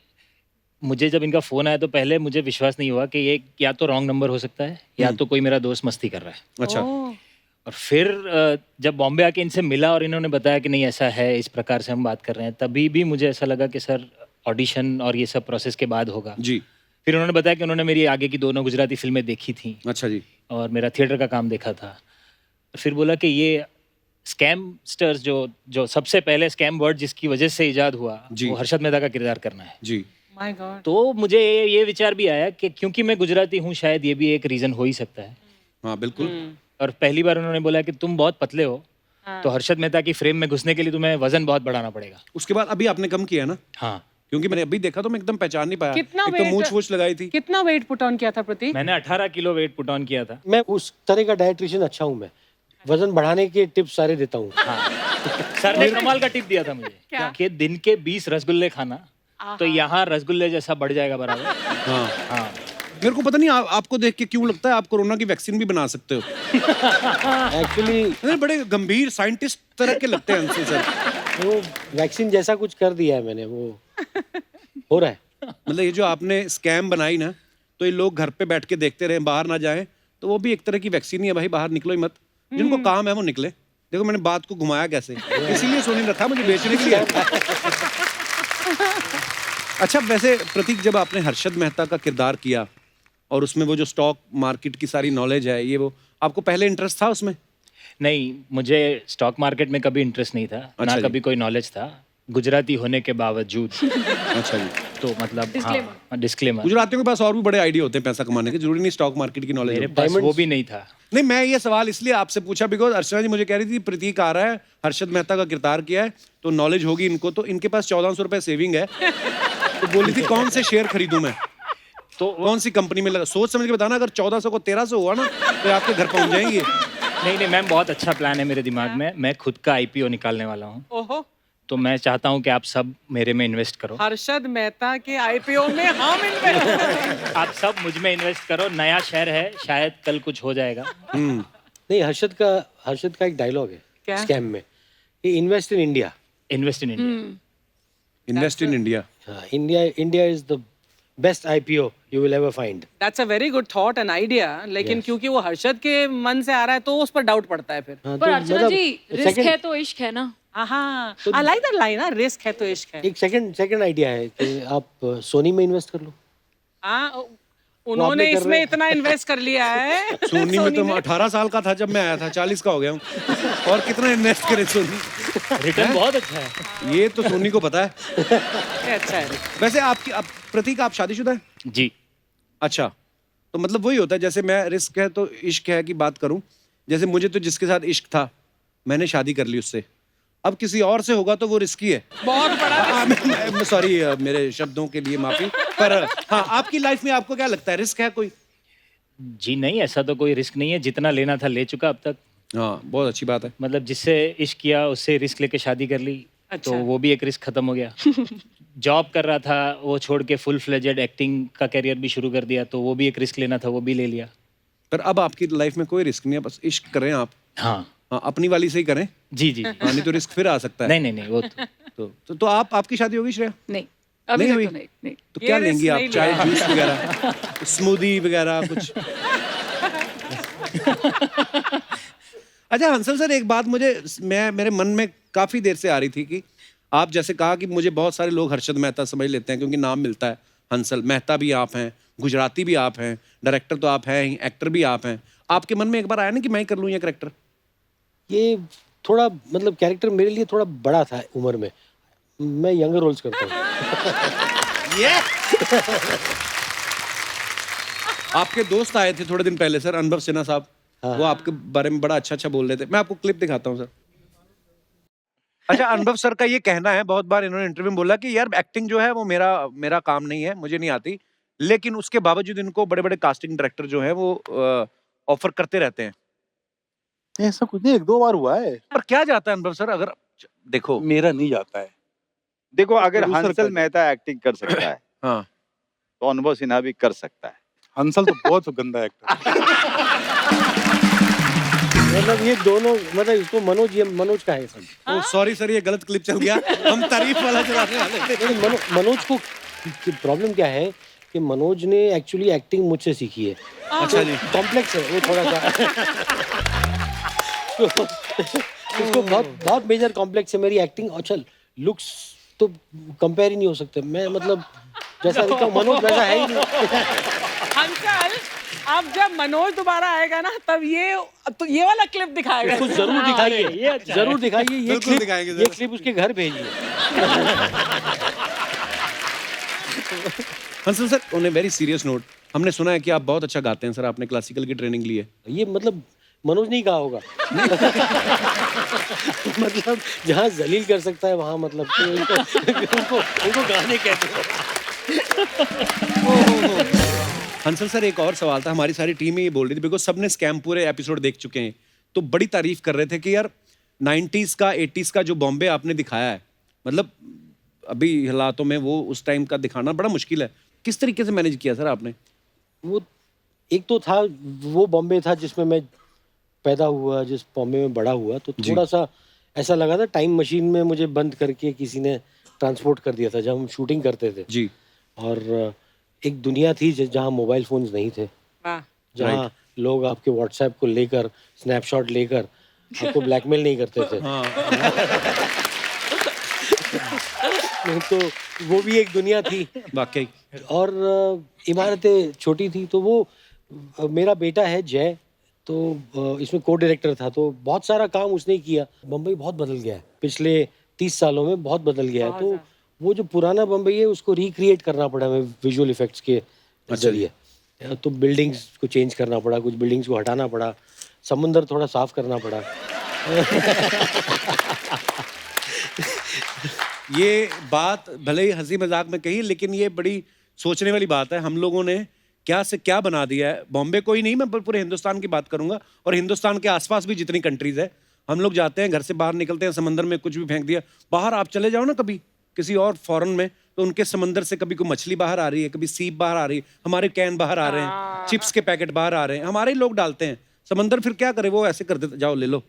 मुझे जब इनका फोन आया तो पहले मुझे विश्वास नहीं हुआ कि ये या तो रॉन्ग नंबर हो सकता है या तो कोई मेरा दोस्त मस्ती कर रहा है। अच्छा। और फिर जब बॉम्बे आके इनसे मिला और इन्होंने बताया कि नहीं ऐसा है, इस प्रकार से हम बात कर रहे हैं, तभी भी मुझे ऐसा लगा कि सर ऑडिशन और ये सब प्रोसेस के बाद होगा। जी। फिर उन्होंने बताया कि उन्होंने मेरी आगे की दोनों गुजराती फिल्में देखी थी अच्छा जी। और मेरा थिएटर का काम देखा था। फिर बोला कि ये स्कैमस्टर्स जो सबसे पहले स्कैम वर्ड जिसकी वजह से इजाद हुआ जी। वो हर्षद मेहता का किरदार करना है। जी। My God. तो मुझे ये विचार भी आया कि क्योंकि मैं गुजराती हूँ शायद ये भी एक रीज़न हो ही सकता है। हाँ बिल्कुल। और पहली बार उन्होंने बोला कि तुम बहुत पतले हो तो हर्षद मेहता की फ्रेम में घुसने के लिए तुम्हें वजन बहुत बढ़ाना पड़ेगा। उसके बाद अभी आपने कम किया ना? हाँ, क्योंकि मैंने अभी देखा तो मैं एकदम पहचान नहीं पाया। कितना एक तो weight- मूंछ वूछ लगाई थी। कितना वेट पुट ऑन किया था प्रतीक? मैंने 18 किलो वेट पुट ऑन किया था। मैं उस तरह का डाइट्रिशियन अच्छा हूँ। मैं वजन बढ़ाने के टिप्स सारे देता हूँ। सर ने कमाल का टिप दिया था मुझे क्या? कि दिन के 20 रसगुल्ले खाना तो यहाँ रसगुल्ले जैसा बढ़ जाएगा बराबर। हाँ। हाँ, मेरे को पता नहीं आपको देख के क्यों लगता है आप कोरोना की वैक्सीन भी बना सकते हो। एक्चुअली नहीं, बड़े गंभीर साइंटिस्ट तरह के लगते हैं अंशुल सर। वो वैक्सीन जैसा कुछ कर दिया है मैंने, वो हो रहा है। मतलब ये जो आपने स्कैम बनाई ना, तो ये लोग घर पे बैठ के देखते रहे, बाहर ना जाएं, तो वो भी एक तरह की वैक्सीन ही है भाई। बाहर निकलो ही मत, जिनको काम है वो निकले। देखो मैंने बात को घुमाया कैसे, इसीलिए सोनी रखा मुझे बेचने के लिए। अच्छा वैसे प्रतीक, जब आपने हर्षद मेहता का किरदार किया और उसमें वो जो स्टॉक मार्केट की सारी नॉलेज है, ये वो आपको पहले इंटरेस्ट था उसमें? नहीं, मुझे स्टॉक मार्केट में कभी इंटरेस्ट नहीं था, अच्छा ना जी। कभी कोई नॉलेज था, गुजराती होने के बावजूद। अच्छा जी। तो मतलब डिस्क्लेमर, गुजरातियों के पास और भी बड़े आइडिया होते हैं पैसा कमाने के, जरूरी नहीं स्टॉक मार्केट की नॉलेज मेरे हो। पास वो भी नहीं था। नहीं, मैं ये सवाल इसलिए आपसे पूछा बिकॉज अर्चना जी मुझे कह रही थी प्रतीक आ रहा है, हर्षद मेहता का किरदार किया है, तो नॉलेज होगी इनको, तो इनके पास 1400 रुपए सेविंग है, तो बोली थी कौन से शेयर खरीदूं मैं, तो कौन सी कंपनी में लगा, सोच समझ के बताना। अगर 1400 को 1300 हुआ ना तो आपके घर पहुंच जाएंगे। नहीं, मैम बहुत अच्छा प्लान है मेरे दिमाग में। मैं खुद का आईपीओ निकालने वाला हूँ, ओहो, तो मैं चाहता हूँ कि आप सब मेरे में इन्वेस्ट करो। हर्षद मेहता के आईपीओ में हम इन्वेस्ट। आप सब मुझ में इन्वेस्ट करो, नया शेयर है, शायद कल कुछ हो जाएगा। नहीं, हर्षद का एक डायलॉग है क्या? स्कैम में, ये invest in India. Invest in India. Invest in India. India is the best IPO you will ever find. That's a very good thought and idea, लेकिन क्योंकि वो हर्षद के मन से आ रहा है तो उस पर डाउट पड़ता है फिर। पर अर्चना जी, रिस्क है तो इश्क है ना। हाँ, आई लाइक दैट लाइन, ना, रिस्क है तो इश्क है। एक सेकंड आइडिया है कि आप सोनी में इन्वेस्ट कर लो। हाँ, उन्होंने कर इसमें रहे हैं। इतना इन्वेस्ट कर लिया है। सोनी में तो मैं 18 साल का था जब मैं आया था, 40 का हो गया हूँ, और कितना इन्वेस्ट करे सोनी। रिटर्न बहुत अच्छा है। ये तो सोनी को पता है। अच्छा है। वैसे प्रतीक आप शादीशुदा है? जी। अच्छा, तो मतलब वही होता है, जैसे मैं रिस्क है तो इश्क है की बात करूं, जैसे मुझे तो जिसके साथ इश्क था मैंने शादी कर ली उससे, अब किसी और से होगा तो वो रिस्की है। बहुत बड़ा। सॉरी मेरे शब्दों के लिए माफी, पर हाँ, आपकी लाइफ में आपको क्या लगता है, रिस्क है कोई? जी नहीं, ऐसा तो कोई रिस्क नहीं है, जितना लेना था ले चुका अब तक। हाँ, बहुत अच्छी बात है। मतलब जिससे इश्क किया उससे रिस्क लेके शादी कर ली, अच्छा। तो वो भी एक रिस्क खत्म हो गया। जॉब कर रहा था वो छोड़ के फुल फ्लेजेड एक्टिंग का करियर भी शुरू कर दिया, तो वो भी एक रिस्क लेना था, वो भी ले लिया। पर अब आपकी लाइफ में कोई रिस्क नहीं है, बस इश्क करें आप। हाँ, अपनी वाली से ही करें। जी जी। हाँ, नहीं तो रिस्क फिर आ सकता है। नहीं वो तो आपकी शादी होगी श्रेया? नहीं, अभी नहीं तक हुई? तो नहीं। तो क्या ये लेंगी रिस्क आप, नहीं चाय लिया। जूस वगैरह, स्मूदी वगैरह कुछ? अच्छा हंसल सर, एक बात मेरे मन में काफी देर से आ रही थी कि आप जैसे कहा कि मुझे बहुत सारे लोग हर्षद मेहता समझ लेते हैं क्योंकि नाम मिलता है हंसल, मेहता भी आप हैं, गुजराती भी आप हैं, डायरेक्टर तो आप हैं ही, एक्टर भी आप हैं। आपके मन में एक बार आया ना कि मैं ही कर लूँ ये कैरेक्टर? ये थोड़ा मतलब कैरेक्टर मेरे लिए थोड़ा बड़ा था उम्र में, मैं यंगर रोल्स करता हूँ। ये आपके दोस्त आए थे थोड़े दिन पहले सर, अनुभव सिन्हा साहब, वो आपके बारे में बड़ा अच्छा बोल रहे थे। मैं आपको क्लिप दिखाता हूँ सर। अच्छा, अनुभव सर का ये कहना है, बहुत बार इन्होंने इंटरव्यू में बोला कि यार एक्टिंग जो है वो मेरा काम नहीं है, मुझे नहीं आती, लेकिन उसके बावजूद इनको बड़े बड़े कास्टिंग डायरेक्टर जो है वो ऑफर करते रहते हैं। ऐसा कुछ नहीं, 1-2 बार हुआ है। पर क्या जाता है अनुभव सर, अगर देखो मेरा नहीं जाता है। देखो, अगर प्रोड्यूसर हंसल का- मेहता एक्टिंग कर सकता है हाँ, तो अनुभव सिन्हा भी कर सकता है। हंसल तो बहुत गंदा एक्टर। मतलब ये दोनों, मतलब इसको मनोज का है सब। सॉरी सर, ये गलत क्लिप चल गया, हम तारीफ वाला चलाने वाले थे। नहीं, मनोज को प्रॉब्लम क्या है कि मनोज ने एक्चुअली एक्टिंग मुझसे सीखी है। अच्छा जी। कॉम्प्लेक्स है वो थोड़ा सा। उसको बहुत मेजर कॉम्प्लेक्स है मेरी एक्टिंग। अच्छा, लुक्स तो कंपेयर ही नहीं हो सकते। मैं मतलब जैसा दिखता हूँ मनोज वैसा है ही नहीं। अंकल अब जब मनोज दोबारा आएगा ना तब ये वाला क्लिप दिखाएगा। उसको जरूर दिखाइए, ये अच्छा है। जरूर दिखाइए, ये बिल्कुल दिखाएंगे क्लिप, जरूर। ये क्लिप उसके घर भेजिए। Hansal sir, on a very serious note, हमने सुना है कि आप बहुत अच्छा गाते हैं सर, आपने क्लासिकल की ट्रेनिंग ली है। ये मतलब मनोज नहीं कहा होगा। मतलब जहाँ जलील कर सकता है वहाँ मतलब तो उनको गाने कहते हैं। हंसल सर, एक और सवाल था, हमारी सारी टीम ये बोल रही थी बिकॉज सबने स्कैम पूरे एपिसोड देख चुके हैं, तो बड़ी तारीफ कर रहे थे कि यार 90s का 80s का जो बॉम्बे आपने दिखाया है, मतलब अभी हालातों में वो उस टाइम का दिखाना बड़ा मुश्किल है, किस तरीके से मैनेज किया सर आपने? वो एक तो था, वो बॉम्बे था जिसमें मैं पैदा हुआ, जिस बॉम्बे में बड़ा हुआ, तो थोड़ा सा ऐसा लगा था टाइम मशीन में मुझे बंद करके किसी ने ट्रांसपोर्ट कर दिया था जब हम शूटिंग करते थे जी। और एक दुनिया थी जहाँ मोबाइल फोन्स नहीं थे, जहाँ लोग आपके व्हाट्सएप को लेकर स्नैपशॉट लेकर आपको ब्लैकमेल नहीं करते थे। तो वो भी एक दुनिया थी वाकई। और इमारतें छोटी थी, तो वो मेरा बेटा है जय, तो इसमें को डायरेक्टर था, तो बहुत सारा काम उसने ही किया। बम्बई बहुत बदल गया है पिछले 30 सालों में, बहुत बदल गया है। तो वो जो पुराना बम्बई है उसको रिक्रिएट करना पड़ा हमें विजुअल इफेक्ट्स के जरिए। तो बिल्डिंग्स को चेंज करना पड़ा, कुछ बिल्डिंग्स को हटाना पड़ा, समुंदर थोड़ा साफ करना पड़ा। ये बात भले ही हंसी मजाक में कही, लेकिन ये बड़ी सोचने वाली बात है। हम लोगों ने क्या से क्या बना दिया है। बॉम्बे कोई नहीं, मैं पूरे हिंदुस्तान की बात करूंगा, और हिंदुस्तान के आसपास भी जितनी कंट्रीज है, हम लोग जाते हैं, घर से बाहर निकलते हैं, समंदर में कुछ भी फेंक दिया। बाहर आप चले जाओ ना कभी किसी और फॉरेन में, तो उनके समंदर से कभी कोई मछली बाहर आ रही है, कभी सीप बाहर आ रही है, हमारे कैन बाहर आ रहे हैं, चिप्स के पैकेट बाहर आ रहे हैं, हमारे ही लोग डालते हैं। समंदर फिर क्या करे, वो ऐसे कर देते, जाओ ले लो।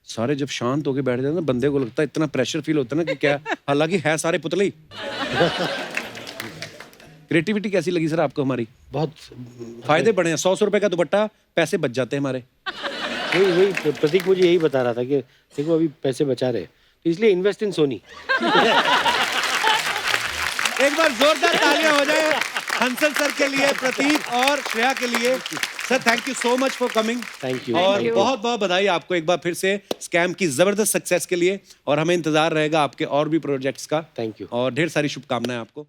सारे जब शांत होके बैठ जाते हैं, बंदे को लगता है इतना प्रेशर फील होता है ना कि क्या, हालांकि है सारे पुतले ही। क्रिएटिविटी कैसी लगी सर आपको हमारी? बहुत फायदे बड़े हैं, 100 रुपए का दुपट्टा, पैसे बच जाते हैं हमारे। वही प्रतीक मुझे यही बता रहा था कि देखो अभी पैसे बचा रहे, तो इसलिए इन्वेस्ट इन सोनी। एक बार जोरदार तालियां हो जाए हंसल सर के लिए, प्रतीक और श्रेया के लिए। Sir thank you so much for coming. Thank you. और बहुत बहुत बधाई आपको एक बार फिर से स्कैम की जबरदस्त सक्सेस के लिए, और हमें इंतजार रहेगा आपके और भी प्रोजेक्ट्स का। Thank you. और ढेर सारी शुभकामनाएं आपको।